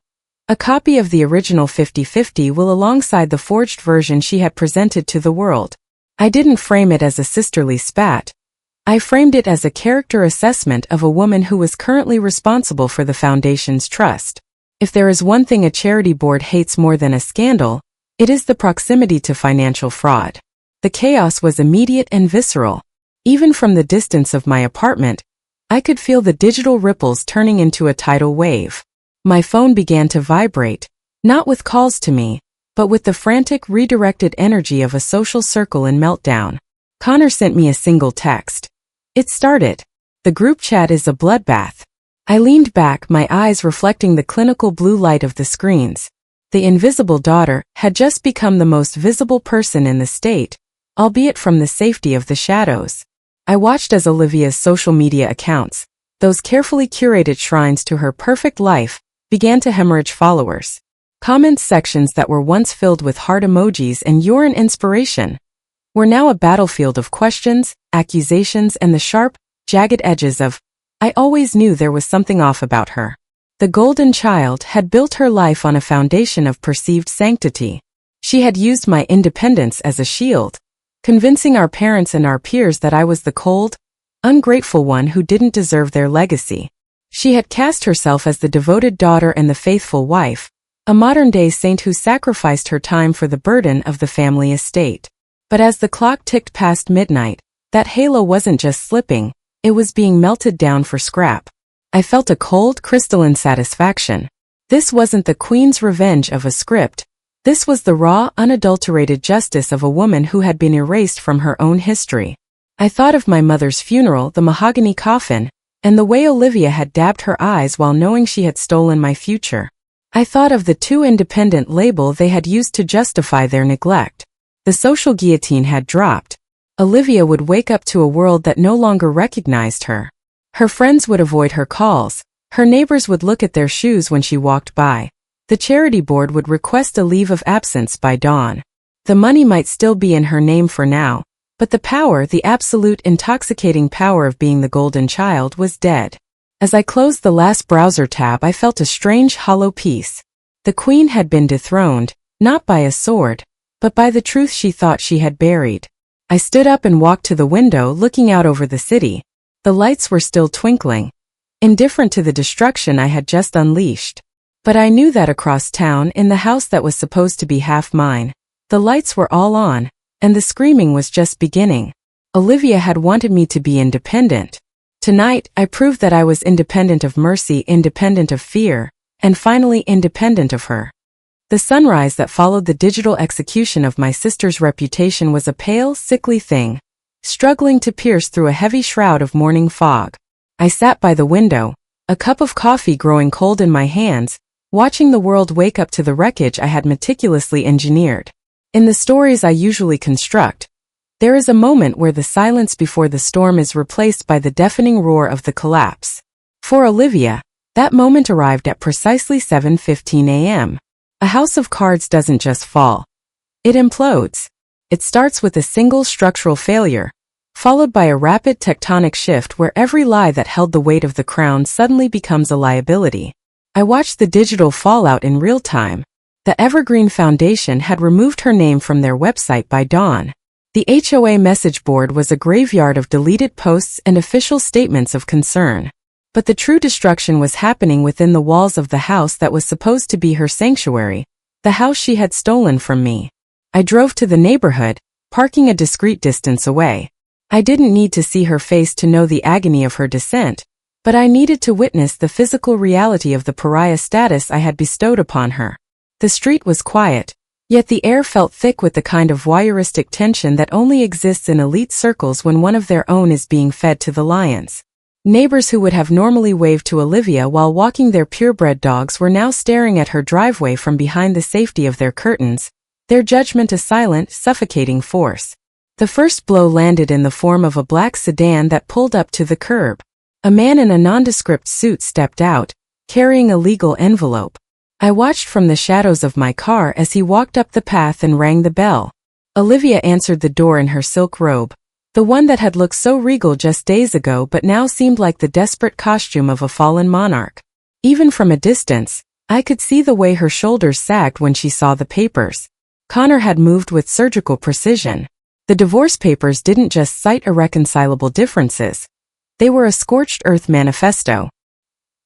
A copy of the original 50/50 will alongside the forged version she had presented to the world. I didn't frame it as a sisterly spat. I framed it as a character assessment of a woman who was currently responsible for the foundation's trust. If there is one thing a charity board hates more than a scandal, it is the proximity to financial fraud. The chaos was immediate and visceral. Even from the distance of my apartment, I could feel the digital ripples turning into a tidal wave. My phone began to vibrate, not with calls to me, but with the frantic redirected energy of a social circle in meltdown. Connor sent me a single text. It started, "The group chat is a bloodbath." I leaned back, my eyes reflecting the clinical blue light of the screens. The invisible daughter had just become the most visible person in the state, albeit from the safety of the shadows. I watched as Olivia's social media accounts, those carefully curated shrines to her perfect life, began to hemorrhage followers. Comment sections that were once filled with heart emojis and "you're an inspiration" were now a battlefield of questions, accusations, and the sharp, jagged edges of, "I always knew there was something off about her." The golden child had built her life on a foundation of perceived sanctity. She had used my independence as a shield, convincing our parents and our peers that I was the cold, ungrateful one who didn't deserve their legacy. She had cast herself as the devoted daughter and the faithful wife, a modern-day saint who sacrificed her time for the burden of the family estate. But as the clock ticked past midnight, that halo wasn't just slipping, it was being melted down for scrap. I felt a cold, crystalline satisfaction. This wasn't the Queen's revenge of a script. This was the raw, unadulterated justice of a woman who had been erased from her own history. I thought of my mother's funeral, the mahogany coffin, and the way Olivia had dabbed her eyes while knowing she had stolen my future. I thought of the too independent label they had used to justify their neglect. The social guillotine had dropped. Olivia would wake up to a world that no longer recognized her. Her friends would avoid her calls. Her neighbors would look at their shoes when she walked by. The charity board would request a leave of absence by dawn. The money might still be in her name for now, but the power, the absolute intoxicating power of being the golden child, was dead. As I closed the last browser tab, I felt a strange, hollow peace. The Queen had been dethroned, not by a sword, but by the truth she thought she had buried. I stood up and walked to the window, looking out over the city. The lights were still twinkling, indifferent to the destruction I had just unleashed. But I knew that across town, in the house that was supposed to be half mine, the lights were all on, and the screaming was just beginning. Olivia had wanted me to be independent. Tonight, I proved that I was independent of mercy, independent of fear, and finally independent of her. The sunrise that followed the digital execution of my sister's reputation was a pale, sickly thing, struggling to pierce through a heavy shroud of morning fog. I sat by the window, a cup of coffee growing cold in my hands, watching the world wake up to the wreckage I had meticulously engineered. In the stories I usually construct, there is a moment where the silence before the storm is replaced by the deafening roar of the collapse. For Olivia, that moment arrived at precisely 7:15 a.m. A house of cards doesn't just fall. It implodes. It starts with a single structural failure, followed by a rapid tectonic shift where every lie that held the weight of the crown suddenly becomes a liability. I watched the digital fallout in real time. The Evergreen Foundation had removed her name from their website by dawn. The HOA message board was a graveyard of deleted posts and official statements of concern. But the true destruction was happening within the walls of the house that was supposed to be her sanctuary, the house she had stolen from me. I drove to the neighborhood, parking a discreet distance away. I didn't need to see her face to know the agony of her descent, but I needed to witness the physical reality of the pariah status I had bestowed upon her. The street was quiet, yet the air felt thick with the kind of voyeuristic tension that only exists in elite circles when one of their own is being fed to the lions. Neighbors who would have normally waved to Olivia while walking their purebred dogs were now staring at her driveway from behind the safety of their curtains, their judgment a silent, suffocating force. The first blow landed in the form of a black sedan that pulled up to the curb. A man in a nondescript suit stepped out, carrying a legal envelope. I watched from the shadows of my car as he walked up the path and rang the bell. Olivia answered the door in her silk robe, the one that had looked so regal just days ago but now seemed like the desperate costume of a fallen monarch. Even from a distance, I could see the way her shoulders sagged when she saw the papers. Connor had moved with surgical precision. The divorce papers didn't just cite irreconcilable differences. They were a scorched earth manifesto.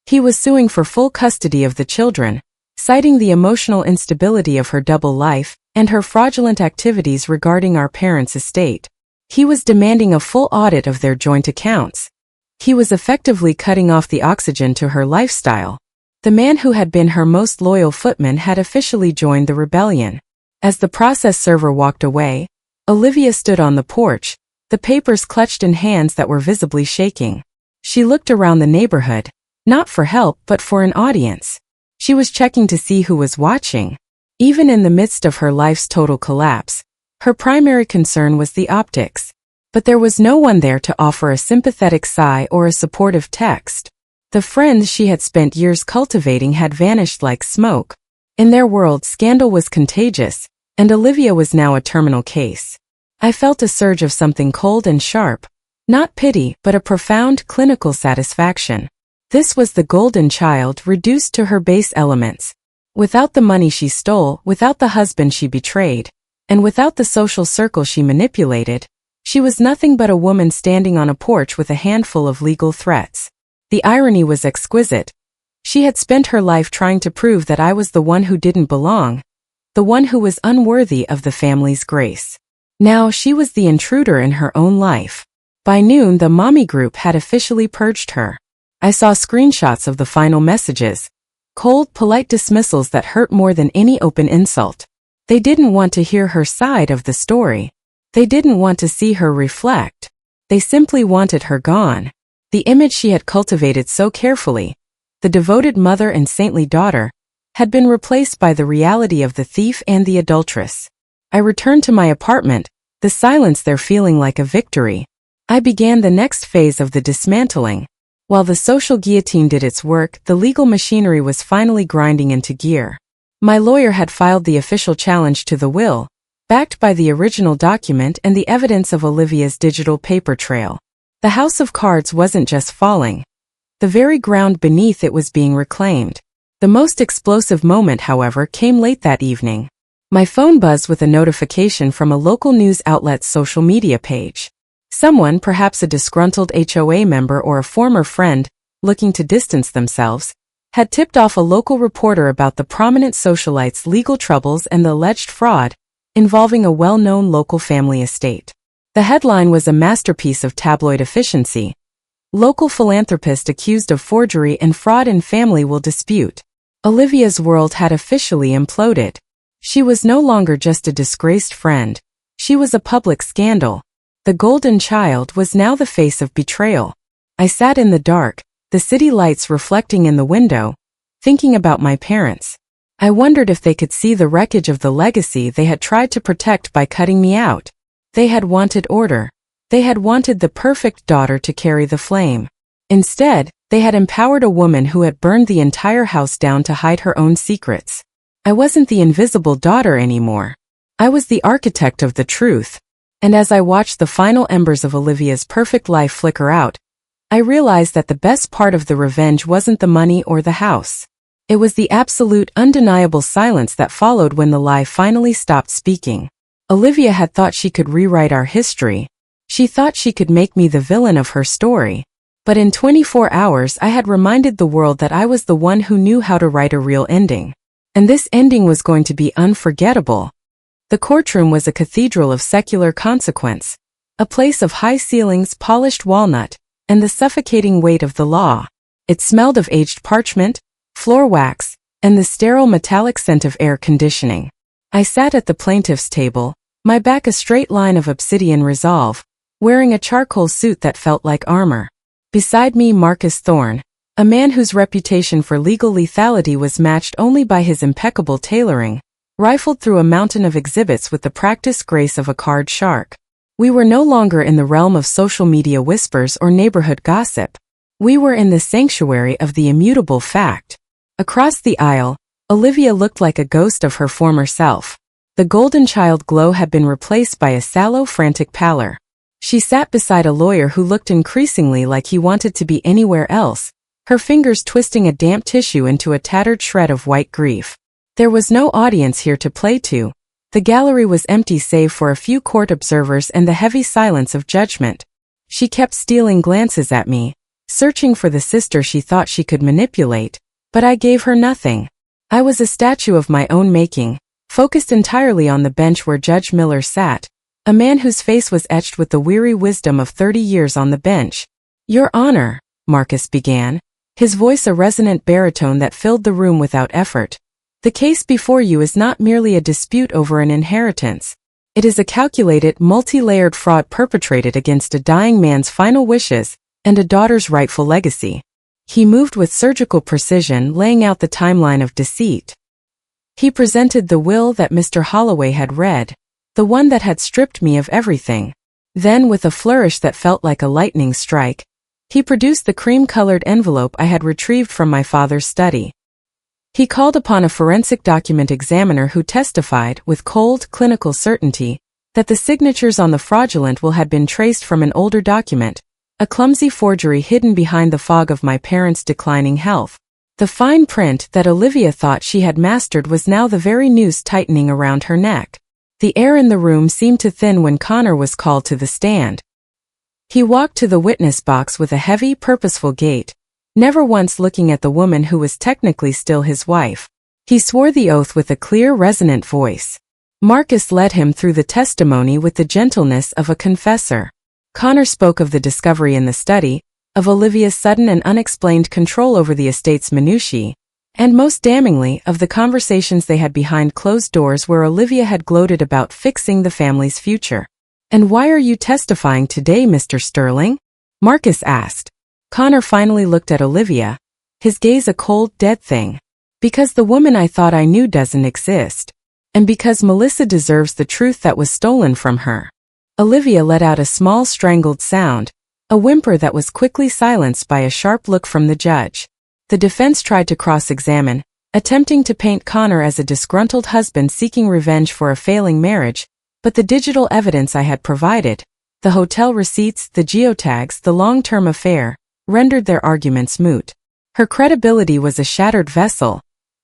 He was suing for full custody of the children, citing the emotional instability of her double life and her fraudulent activities regarding our parents' estate. He was demanding a full audit of their joint accounts. He was effectively cutting off the oxygen to her lifestyle. The man who had been her most loyal footman had officially joined the rebellion. As the process server walked away, Olivia stood on the porch, the papers clutched in hands that were visibly shaking. She looked around the neighborhood, not for help but for an audience. She was checking to see who was watching. Even in the midst of her life's total collapse, her primary concern was the optics. But there was no one there to offer a sympathetic sigh or a supportive text. The friends she had spent years cultivating had vanished like smoke. In their world, scandal was contagious, and Olivia was now a terminal case. I felt a surge of something cold and sharp, not pity but a profound clinical satisfaction. This was the golden child reduced to her base elements. Without the money she stole, without the husband she betrayed, and without the social circle she manipulated, she was nothing but a woman standing on a porch with a handful of legal threats. The irony was exquisite. She had spent her life trying to prove that I was the one who didn't belong, the one who was unworthy of the family's grace. Now she was the intruder in her own life. By noon, the mommy group had officially purged her. I saw screenshots of the final messages, cold, polite dismissals that hurt more than any open insult. They didn't want to hear her side of the story. They didn't want to see her reflect. They simply wanted her gone. The image she had cultivated so carefully, the devoted mother and saintly daughter, had been replaced by the reality of the thief and the adulteress. I returned to my apartment, the silence there feeling like a victory. I began the next phase of the dismantling. While the social guillotine did its work, the legal machinery was finally grinding into gear. My lawyer had filed the official challenge to the will, backed by the original document and the evidence of Olivia's digital paper trail. The house of cards wasn't just falling. The very ground beneath it was being reclaimed. The most explosive moment, however, came late that evening. My phone buzzed with a notification from a local news outlet's social media page. Someone, perhaps a disgruntled HOA member or a former friend, looking to distance themselves, had tipped off a local reporter about the prominent socialite's legal troubles and the alleged fraud involving a well-known local family estate. The headline was a masterpiece of tabloid efficiency. Local philanthropist accused of forgery and fraud in family will dispute. Olivia's world had officially imploded. She was no longer just a disgraced friend. She was a public scandal. The golden child was now the face of betrayal. I sat in the dark, the city lights reflecting in the window, thinking about my parents. I wondered if they could see the wreckage of the legacy they had tried to protect by cutting me out. They had wanted order. They had wanted the perfect daughter to carry the flame. Instead, they had empowered a woman who had burned the entire house down to hide her own secrets. I wasn't the invisible daughter anymore. I was the architect of the truth. And as I watched the final embers of Olivia's perfect life flicker out, I realized that the best part of the revenge wasn't the money or the house. It was the absolute, undeniable silence that followed when the lie finally stopped speaking. Olivia had thought she could rewrite our history. She thought she could make me the villain of her story. But in 24 hours I had reminded the world that I was the one who knew how to write a real ending. And this ending was going to be unforgettable. The courtroom was a cathedral of secular consequence, a place of high ceilings, polished walnut, and the suffocating weight of the law. It smelled of aged parchment, floor wax, and the sterile metallic scent of air conditioning. I sat at the plaintiff's table, my back a straight line of obsidian resolve, wearing a charcoal suit that felt like armor. Beside me, Marcus Thorne, a man whose reputation for legal lethality was matched only by his impeccable tailoring, rifled through a mountain of exhibits with the practiced grace of a card shark. We were no longer in the realm of social media whispers or neighborhood gossip. We were in the sanctuary of the immutable fact. Across the aisle, Olivia looked like a ghost of her former self. The golden child glow had been replaced by a sallow, frantic pallor. She sat beside a lawyer who looked increasingly like he wanted to be anywhere else, her fingers twisting a damp tissue into a tattered shred of white grief. There was no audience here to play to. The gallery was empty save for a few court observers and the heavy silence of judgment. She kept stealing glances at me, searching for the sister she thought she could manipulate, but I gave her nothing. I was a statue of my own making, focused entirely on the bench where Judge Miller sat, a man whose face was etched with the weary wisdom of 30 years on the bench. "Your Honor," Marcus began, his voice a resonant baritone that filled the room without effort. "The case before you is not merely a dispute over an inheritance. It is a calculated, multi-layered fraud perpetrated against a dying man's final wishes and a daughter's rightful legacy." He moved with surgical precision, laying out the timeline of deceit. He presented the will that Mr. Holloway had read, the one that had stripped me of everything. Then, with a flourish that felt like a lightning strike, he produced the cream-colored envelope I had retrieved from my father's study. He called upon a forensic document examiner who testified, with cold, clinical certainty, that the signatures on the fraudulent will had been traced from an older document, a clumsy forgery hidden behind the fog of my parents' declining health. The fine print that Olivia thought she had mastered was now the very noose tightening around her neck. The air in the room seemed to thin when Connor was called to the stand. He walked to the witness box with a heavy, purposeful gait, never once looking at the woman who was technically still his wife. He swore the oath with a clear, resonant voice. Marcus led him through the testimony with the gentleness of a confessor. Connor spoke of the discovery in the study, of Olivia's sudden and unexplained control over the estate's minutiae, and most damningly of the conversations they had behind closed doors where Olivia had gloated about fixing the family's future. "And why are you testifying today, Mr. Sterling?" Marcus asked. Connor finally looked at Olivia, his gaze a cold, dead thing. "Because the woman I thought I knew doesn't exist. And because Melissa deserves the truth that was stolen from her." Olivia let out a small strangled sound, a whimper that was quickly silenced by a sharp look from the judge. The defense tried to cross-examine, attempting to paint Connor as a disgruntled husband seeking revenge for a failing marriage, but the digital evidence I had provided, the hotel receipts, the geotags, the long-term affair, rendered their arguments moot. Her credibility was a shattered vessel,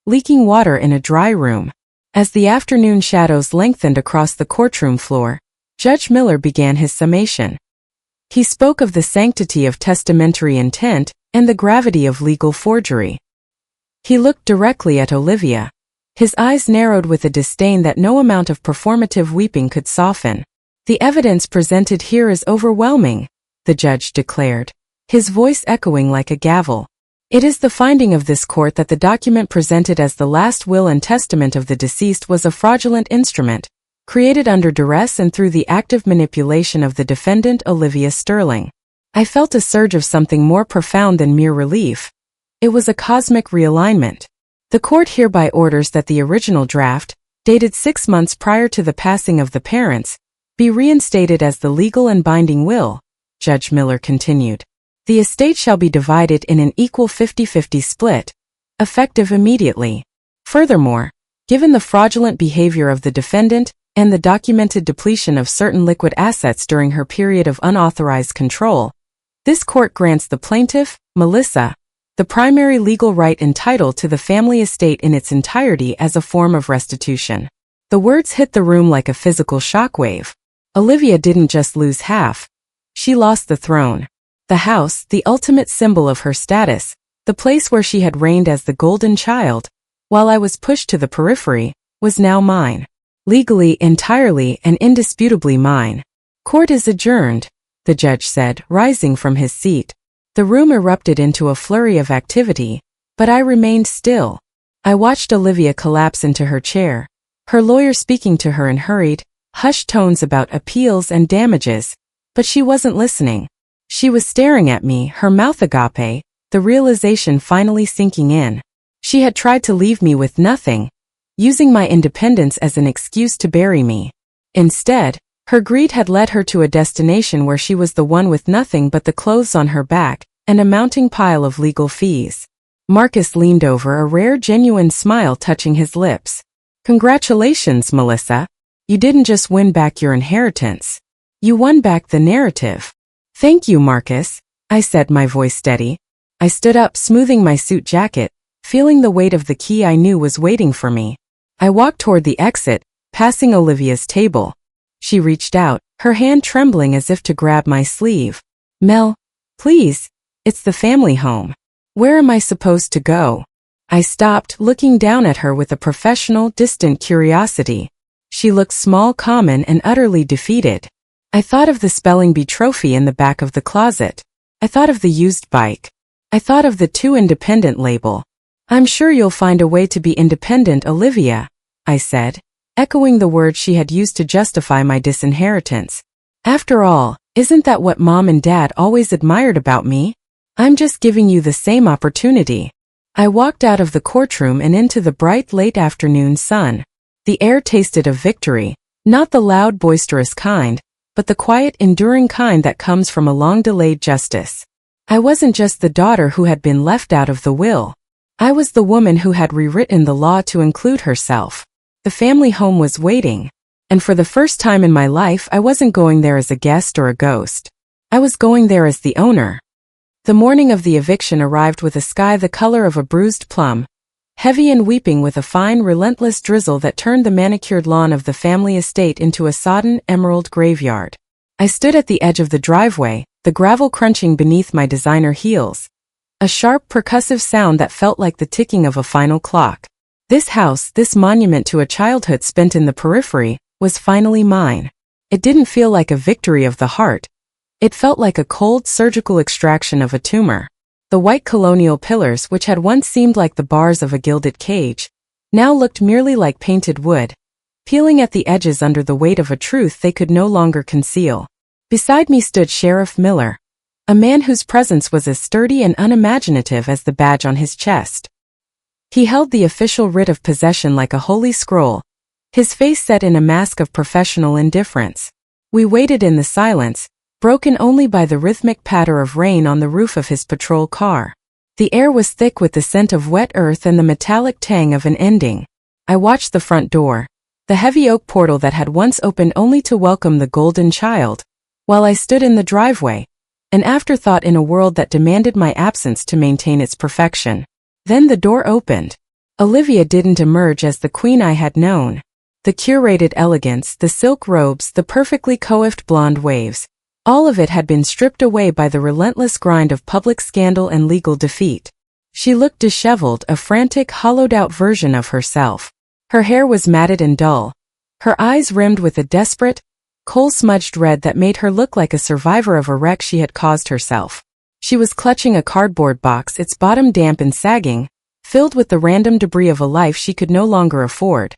leaking water in a dry room. As the afternoon shadows lengthened across the courtroom floor, Judge Miller began his summation. He spoke of the sanctity of testamentary intent and the gravity of legal forgery. He looked directly at Olivia. His eyes narrowed with a disdain that no amount of performative weeping could soften. "The evidence presented here is overwhelming," the judge declared, his voice echoing like a gavel. "It is the finding of this court that the document presented as the last will and testament of the deceased was a fraudulent instrument, created under duress and through the active manipulation of the defendant Olivia Sterling." I felt a surge of something more profound than mere relief. It was a cosmic realignment. "The court hereby orders that the original draft, dated 6 months prior to the passing of the parents, be reinstated as the legal and binding will," Judge Miller continued. "The estate shall be divided in an equal 50-50 split, effective immediately. Furthermore, given the fraudulent behavior of the defendant and the documented depletion of certain liquid assets during her period of unauthorized control, this court grants the plaintiff, Melissa, the primary legal right entitled to the family estate in its entirety as a form of restitution." The words hit the room like a physical shockwave. Olivia didn't just lose half. She lost the throne. The house, the ultimate symbol of her status, the place where she had reigned as the golden child, while I was pushed to the periphery, was now mine. Legally, entirely, and indisputably mine. "Court is adjourned," the judge said, rising from his seat. The room erupted into a flurry of activity, but I remained still. I watched Olivia collapse into her chair, her lawyer speaking to her in hurried, hushed tones about appeals and damages, but she wasn't listening. She was staring at me, her mouth agape, the realization finally sinking in. She had tried to leave me with nothing, using my independence as an excuse to bury me. Instead, her greed had led her to a destination where she was the one with nothing but the clothes on her back and a mounting pile of legal fees. Marcus leaned over, a rare genuine smile touching his lips. Congratulations, Melissa. You didn't just win back your inheritance. You won back the narrative. Thank you, Marcus, I said, my voice steady. I stood up, smoothing my suit jacket, feeling the weight of the key I knew was waiting for me. I walked toward the exit, passing Olivia's table. She reached out, her hand trembling as if to grab my sleeve. Mel, please, it's the family home. Where am I supposed to go? I stopped, looking down at her with a professional, distant curiosity. She looked small, common, and utterly defeated. I thought of the spelling bee trophy in the back of the closet. I thought of the used bike. I thought of the too independent label. I'm sure you'll find a way to be independent, Olivia, I said, echoing the words she had used to justify my disinheritance. After all, isn't that what Mom and Dad always admired about me? I'm just giving you the same opportunity. I walked out of the courtroom and into the bright late afternoon sun. The air tasted of victory, not the loud, boisterous kind, but the quiet, enduring kind that comes from a long-delayed justice. I wasn't just the daughter who had been left out of the will. I was the woman who had rewritten the law to include herself. The family home was waiting, and for the first time in my life I wasn't going there as a guest or a ghost. I was going there as the owner. The morning of the eviction arrived with a sky the color of a bruised plum, heavy and weeping with a fine, relentless drizzle that turned the manicured lawn of the family estate into a sodden, emerald graveyard. I stood at the edge of the driveway, the gravel crunching beneath my designer heels. A sharp, percussive sound that felt like the ticking of a final clock. This house, this monument to a childhood spent in the periphery, was finally mine. It didn't feel like a victory of the heart. It felt like a cold, surgical extraction of a tumor. The white colonial pillars, which had once seemed like the bars of a gilded cage, now looked merely like painted wood, peeling at the edges under the weight of a truth they could no longer conceal. Beside me stood Sheriff Miller, a man whose presence was as sturdy and unimaginative as the badge on his chest. He held the official writ of possession like a holy scroll, his face set in a mask of professional indifference. We waited in the silence, broken only by the rhythmic patter of rain on the roof of his patrol car. The air was thick with the scent of wet earth and the metallic tang of an ending. I watched the front door, the heavy oak portal that had once opened only to welcome the golden child, while I stood in the driveway, an afterthought in a world that demanded my absence to maintain its perfection. Then the door opened. Olivia didn't emerge as the queen I had known. The curated elegance, the silk robes, the perfectly coiffed blonde waves, all of it had been stripped away by the relentless grind of public scandal and legal defeat. She looked disheveled, a frantic, hollowed-out version of herself. Her hair was matted and dull, her eyes rimmed with a desperate, coal-smudged red that made her look like a survivor of a wreck she had caused herself. She was clutching a cardboard box, its bottom damp and sagging, filled with the random debris of a life she could no longer afford.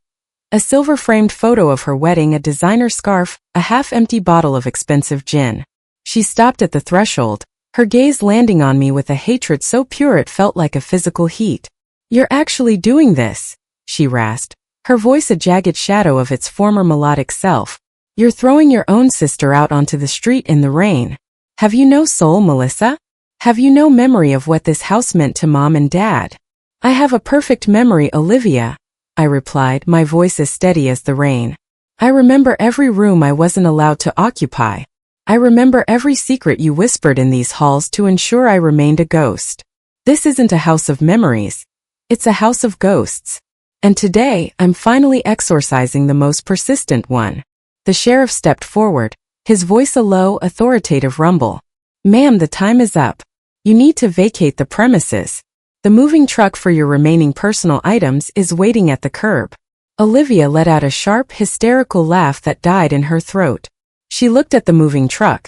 A silver-framed photo of her wedding, a designer scarf, a half-empty bottle of expensive gin. She stopped at the threshold, her gaze landing on me with a hatred so pure it felt like a physical heat. "You're actually doing this," she rasped, her voice a jagged shadow of its former melodic self. "You're throwing your own sister out onto the street in the rain. Have you no soul, Melissa? Have you no memory of what this house meant to Mom and Dad?" "I have a perfect memory, Olivia," I replied, my voice as steady as the rain. "I remember every room I wasn't allowed to occupy. I remember every secret you whispered in these halls to ensure I remained a ghost. This isn't a house of memories. It's a house of ghosts. And today, I'm finally exorcising the most persistent one." The sheriff stepped forward, his voice a low, authoritative rumble. "Ma'am, the time is up. You need to vacate the premises. The moving truck for your remaining personal items is waiting at the curb." Olivia let out a sharp, hysterical laugh that died in her throat. She looked at the moving truck,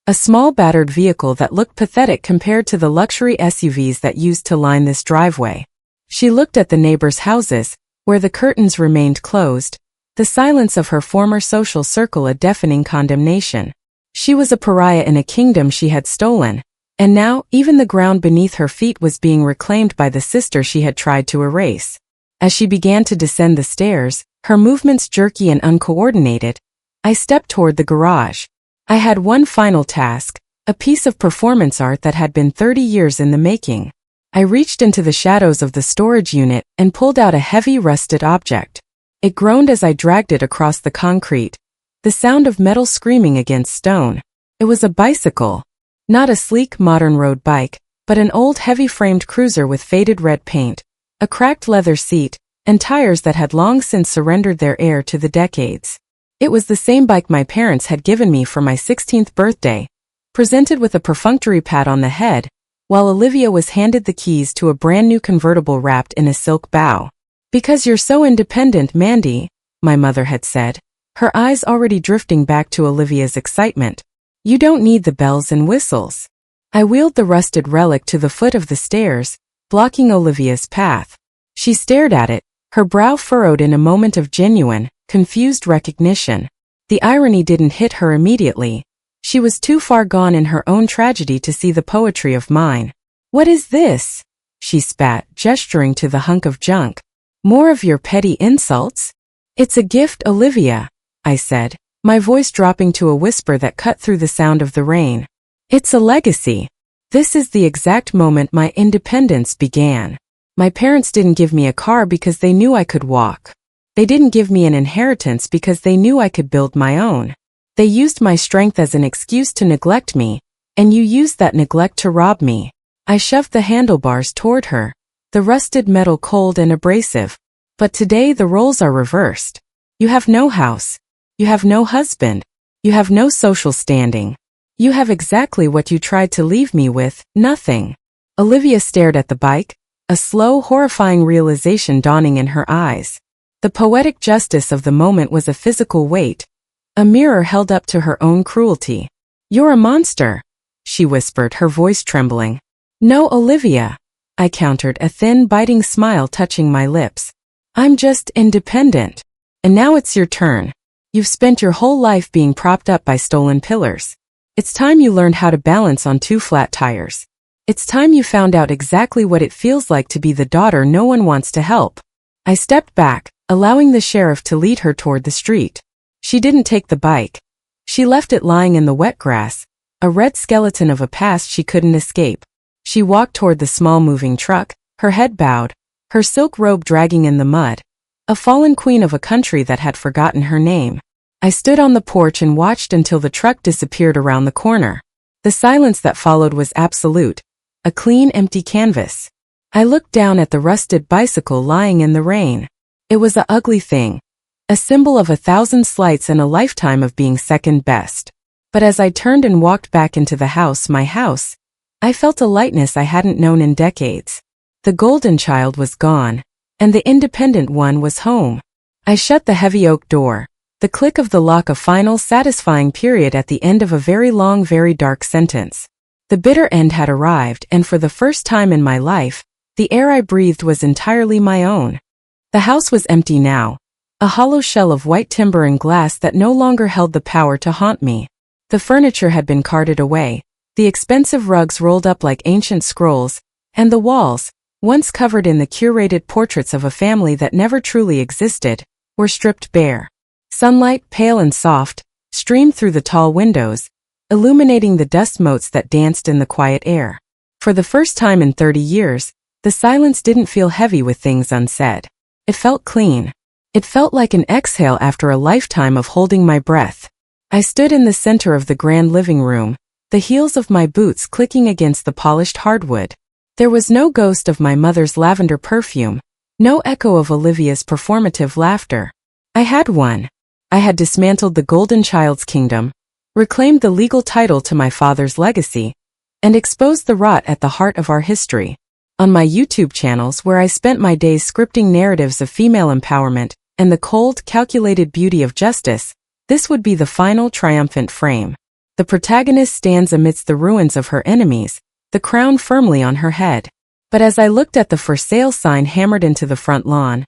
a small battered vehicle that looked pathetic compared to the luxury SUVs that used to line this driveway. She looked at the neighbors' houses, where the curtains remained closed, the silence of her former social circle a deafening condemnation. She was a pariah in a kingdom she had stolen, and now even the ground beneath her feet was being reclaimed by the sister she had tried to erase. As she began to descend the stairs, her movements jerky and uncoordinated, I stepped toward the garage. I had one final task, a piece of performance art that had been 30 years in the making. I reached into the shadows of the storage unit and pulled out a heavy rusted object. It groaned as I dragged it across the concrete, the sound of metal screaming against stone. It was a bicycle. Not a sleek modern road bike, but an old heavy-framed cruiser with faded red paint, a cracked leather seat, and tires that had long since surrendered their air to the decades. It was the same bike my parents had given me for my 16th birthday, presented with a perfunctory pat on the head, while Olivia was handed the keys to a brand new convertible wrapped in a silk bow. "Because you're so independent, Mandy," my mother had said, her eyes already drifting back to Olivia's excitement. "You don't need the bells and whistles." I wheeled the rusted relic to the foot of the stairs, blocking Olivia's path. She stared at it, her brow furrowed in a moment of genuine, confused recognition. The irony didn't hit her immediately. She was too far gone in her own tragedy to see the poetry of mine. "What is this?" she spat, gesturing to the hunk of junk. "More of your petty insults?" "It's a gift, Olivia," I said, my voice dropping to a whisper that cut through the sound of the rain. "It's a legacy. This is the exact moment my independence began. My parents didn't give me a car because they knew I could walk. They didn't give me an inheritance because they knew I could build my own. They used my strength as an excuse to neglect me, and you used that neglect to rob me." I shoved the handlebars toward her, the rusted metal cold and abrasive. "But today the roles are reversed. You have no house. You have no husband. You have no social standing. You have exactly what you tried to leave me with, nothing." Olivia stared at the bike, a slow, horrifying realization dawning in her eyes. The poetic justice of the moment was a physical weight, a mirror held up to her own cruelty. "You're a monster," she whispered, her voice trembling. "No, Olivia," I countered, a thin, biting smile touching my lips. "I'm just independent. And now it's your turn. You've spent your whole life being propped up by stolen pillars. It's time you learned how to balance on two flat tires. It's time you found out exactly what it feels like to be the daughter no one wants to help." I stepped back, allowing the sheriff to lead her toward the street. She didn't take the bike. She left it lying in the wet grass, a red skeleton of a past she couldn't escape. She walked toward the small moving truck, her head bowed, her silk robe dragging in the mud, a fallen queen of a country that had forgotten her name. I stood on the porch and watched until the truck disappeared around the corner. The silence that followed was absolute, a clean, empty canvas. I looked down at the rusted bicycle lying in the rain. It was an ugly thing, a symbol of 1,000 slights and a lifetime of being second best. But as I turned and walked back into the house, my house, I felt a lightness I hadn't known in decades. The golden child was gone, and the independent one was home. I shut the heavy oak door, the click of the lock a final satisfying period at the end of a very long, very dark sentence. The bitter end had arrived, and for the first time in my life, the air I breathed was entirely my own. The house was empty now, a hollow shell of white timber and glass that no longer held the power to haunt me. The furniture had been carted away, the expensive rugs rolled up like ancient scrolls, and the walls, once covered in the curated portraits of a family that never truly existed, were stripped bare. Sunlight, pale and soft, streamed through the tall windows, illuminating the dust motes that danced in the quiet air. For the first time in 30 years, the silence didn't feel heavy with things unsaid. It felt clean. It felt like an exhale after a lifetime of holding my breath. I stood in the center of the grand living room, the heels of my boots clicking against the polished hardwood. There was no ghost of my mother's lavender perfume, no echo of Olivia's performative laughter. I had one. I had dismantled the golden child's kingdom, reclaimed the legal title to my father's legacy, and exposed the rot at the heart of our history. On my YouTube channels, where I spent my days scripting narratives of female empowerment and the cold, calculated beauty of justice, this would be the final triumphant frame. The protagonist stands amidst the ruins of her enemies, the crown firmly on her head. But as I looked at the for sale sign hammered into the front lawn,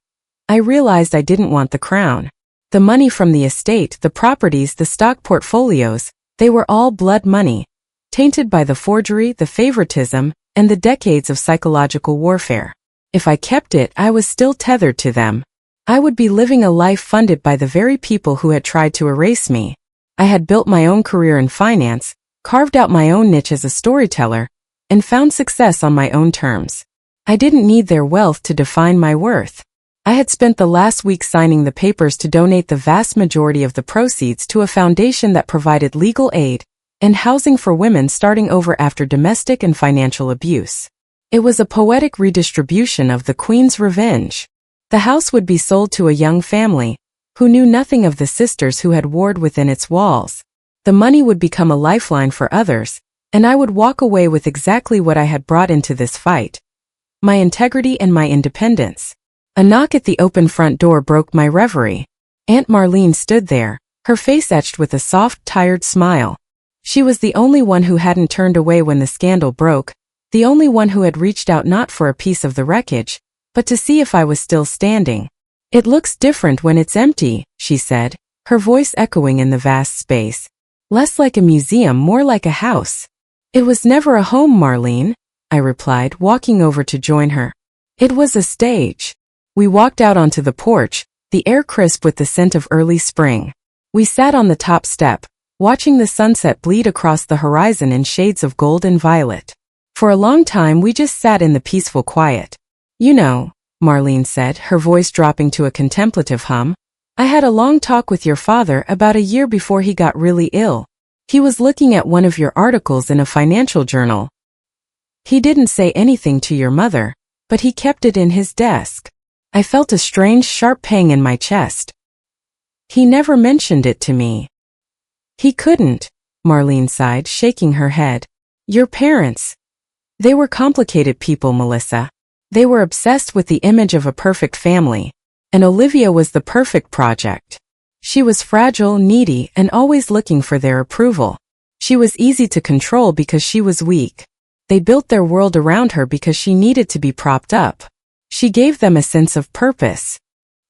I realized I didn't want the crown. The money from the estate, the properties, the stock portfolios, they were all blood money, tainted by the forgery, the favoritism, and the decades of psychological warfare. If I kept it, I was still tethered to them. I would be living a life funded by the very people who had tried to erase me. I had built my own career in finance, carved out my own niche as a storyteller, and found success on my own terms. I didn't need their wealth to define my worth. I had spent the last week signing the papers to donate the vast majority of the proceeds to a foundation that provided legal aid and housing for women starting over after domestic and financial abuse. It was a poetic redistribution of the Queen's revenge. The house would be sold to a young family who knew nothing of the sisters who had warred within its walls. The money would become a lifeline for others, and I would walk away with exactly what I had brought into this fight: my integrity and my independence. A knock at the open front door broke my reverie. Aunt Marlene stood there, her face etched with a soft, tired smile. She was the only one who hadn't turned away when the scandal broke, the only one who had reached out not for a piece of the wreckage, but to see if I was still standing. "It looks different when it's empty," she said, her voice echoing in the vast space. "Less like a museum, more like a house." "It was never a home, Marlene," I replied, walking over to join her. "It was a stage." We walked out onto the porch, the air crisp with the scent of early spring. We sat on the top step, watching the sunset bleed across the horizon in shades of gold and violet. For a long time we just sat in the peaceful quiet. "You know," Marlene said, her voice dropping to a contemplative hum, "I had a long talk with your father about a year before he got really ill. He was looking at one of your articles in a financial journal. He didn't say anything to your mother, but he kept it in his desk." I felt a strange, sharp pang in my chest. "He never mentioned it to me." "He couldn't," Marlene sighed, shaking her head. "Your parents. They were complicated people, Melissa. They were obsessed with the image of a perfect family, and Olivia was the perfect project. She was fragile, needy, and always looking for their approval. She was easy to control because she was weak. They built their world around her because she needed to be propped up. She gave them a sense of purpose."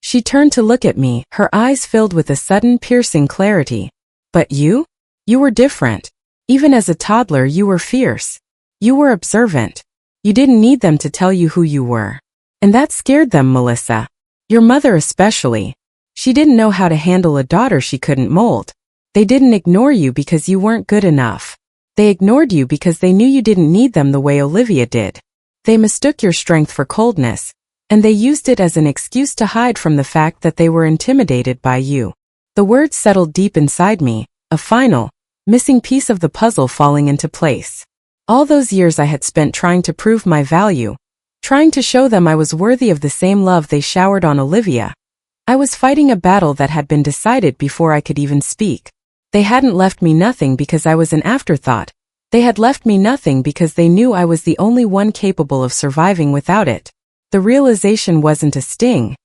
She turned to look at me, her eyes filled with a sudden, piercing clarity. "But you? You were different. Even as a toddler, you were fierce. You were observant. You didn't need them to tell you who you were. And that scared them, Melissa. Your mother especially. She didn't know how to handle a daughter she couldn't mold. They didn't ignore you because you weren't good enough. They ignored you because they knew you didn't need them the way Olivia did. They mistook your strength for coldness, and they used it as an excuse to hide from the fact that they were intimidated by you." The words settled deep inside me, a final, missing piece of the puzzle falling into place. All those years I had spent trying to prove my value, trying to show them I was worthy of the same love they showered on Olivia. I was fighting a battle that had been decided before I could even speak. They hadn't left me nothing because I was an afterthought. They had left me nothing because they knew I was the only one capable of surviving without it. The realization wasn't a sting.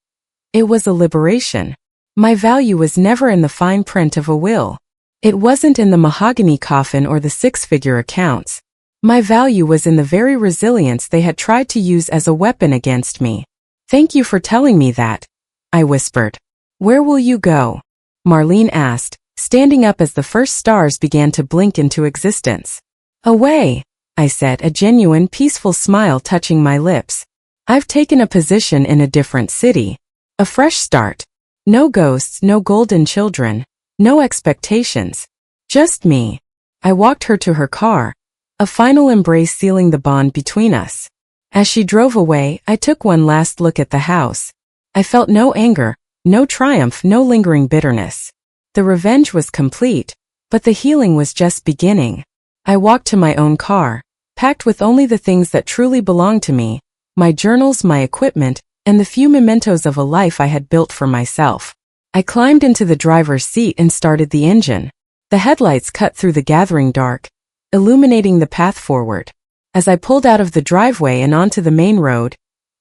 It was a liberation. My value was never in the fine print of a will. It wasn't in the mahogany coffin or the six-figure accounts. My value was in the very resilience they had tried to use as a weapon against me. "Thank you for telling me that," I whispered. "Where will you go?" Marlene asked, standing up as the first stars began to blink into existence. "Away," I said, a genuine, peaceful smile touching my lips. "I've taken a position in a different city. A fresh start. No ghosts, no golden children, no expectations. Just me." I walked her to her car, a final embrace sealing the bond between us. As she drove away, I took one last look at the house. I felt no anger, no triumph, no lingering bitterness. The revenge was complete, but the healing was just beginning. I walked to my own car, packed with only the things that truly belonged to me, my journals, my equipment, and the few mementos of a life I had built for myself. I climbed into the driver's seat and started the engine. The headlights cut through the gathering dark, illuminating the path forward. As I pulled out of the driveway and onto the main road,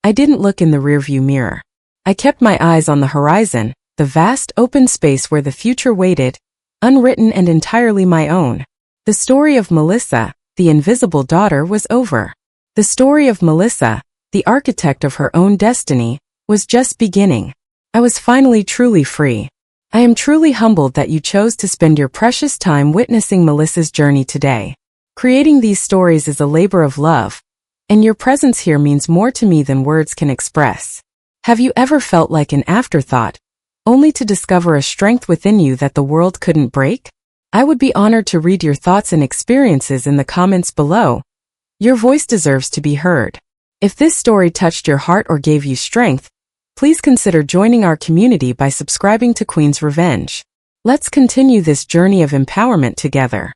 I didn't look in the rearview mirror. I kept my eyes on the horizon, the vast open space where the future waited, unwritten and entirely my own. The story of Melissa, the invisible daughter, was over. The story of Melissa, the architect of her own destiny, was just beginning. I was finally truly free. I am truly humbled that you chose to spend your precious time witnessing Melissa's journey today. Creating these stories is a labor of love, and your presence here means more to me than words can express. Have you ever felt like an afterthought, only to discover a strength within you that the world couldn't break? I would be honored to read your thoughts and experiences in the comments below. Your voice deserves to be heard. If this story touched your heart or gave you strength, please consider joining our community by subscribing to Queen's Revenge. Let's continue this journey of empowerment together.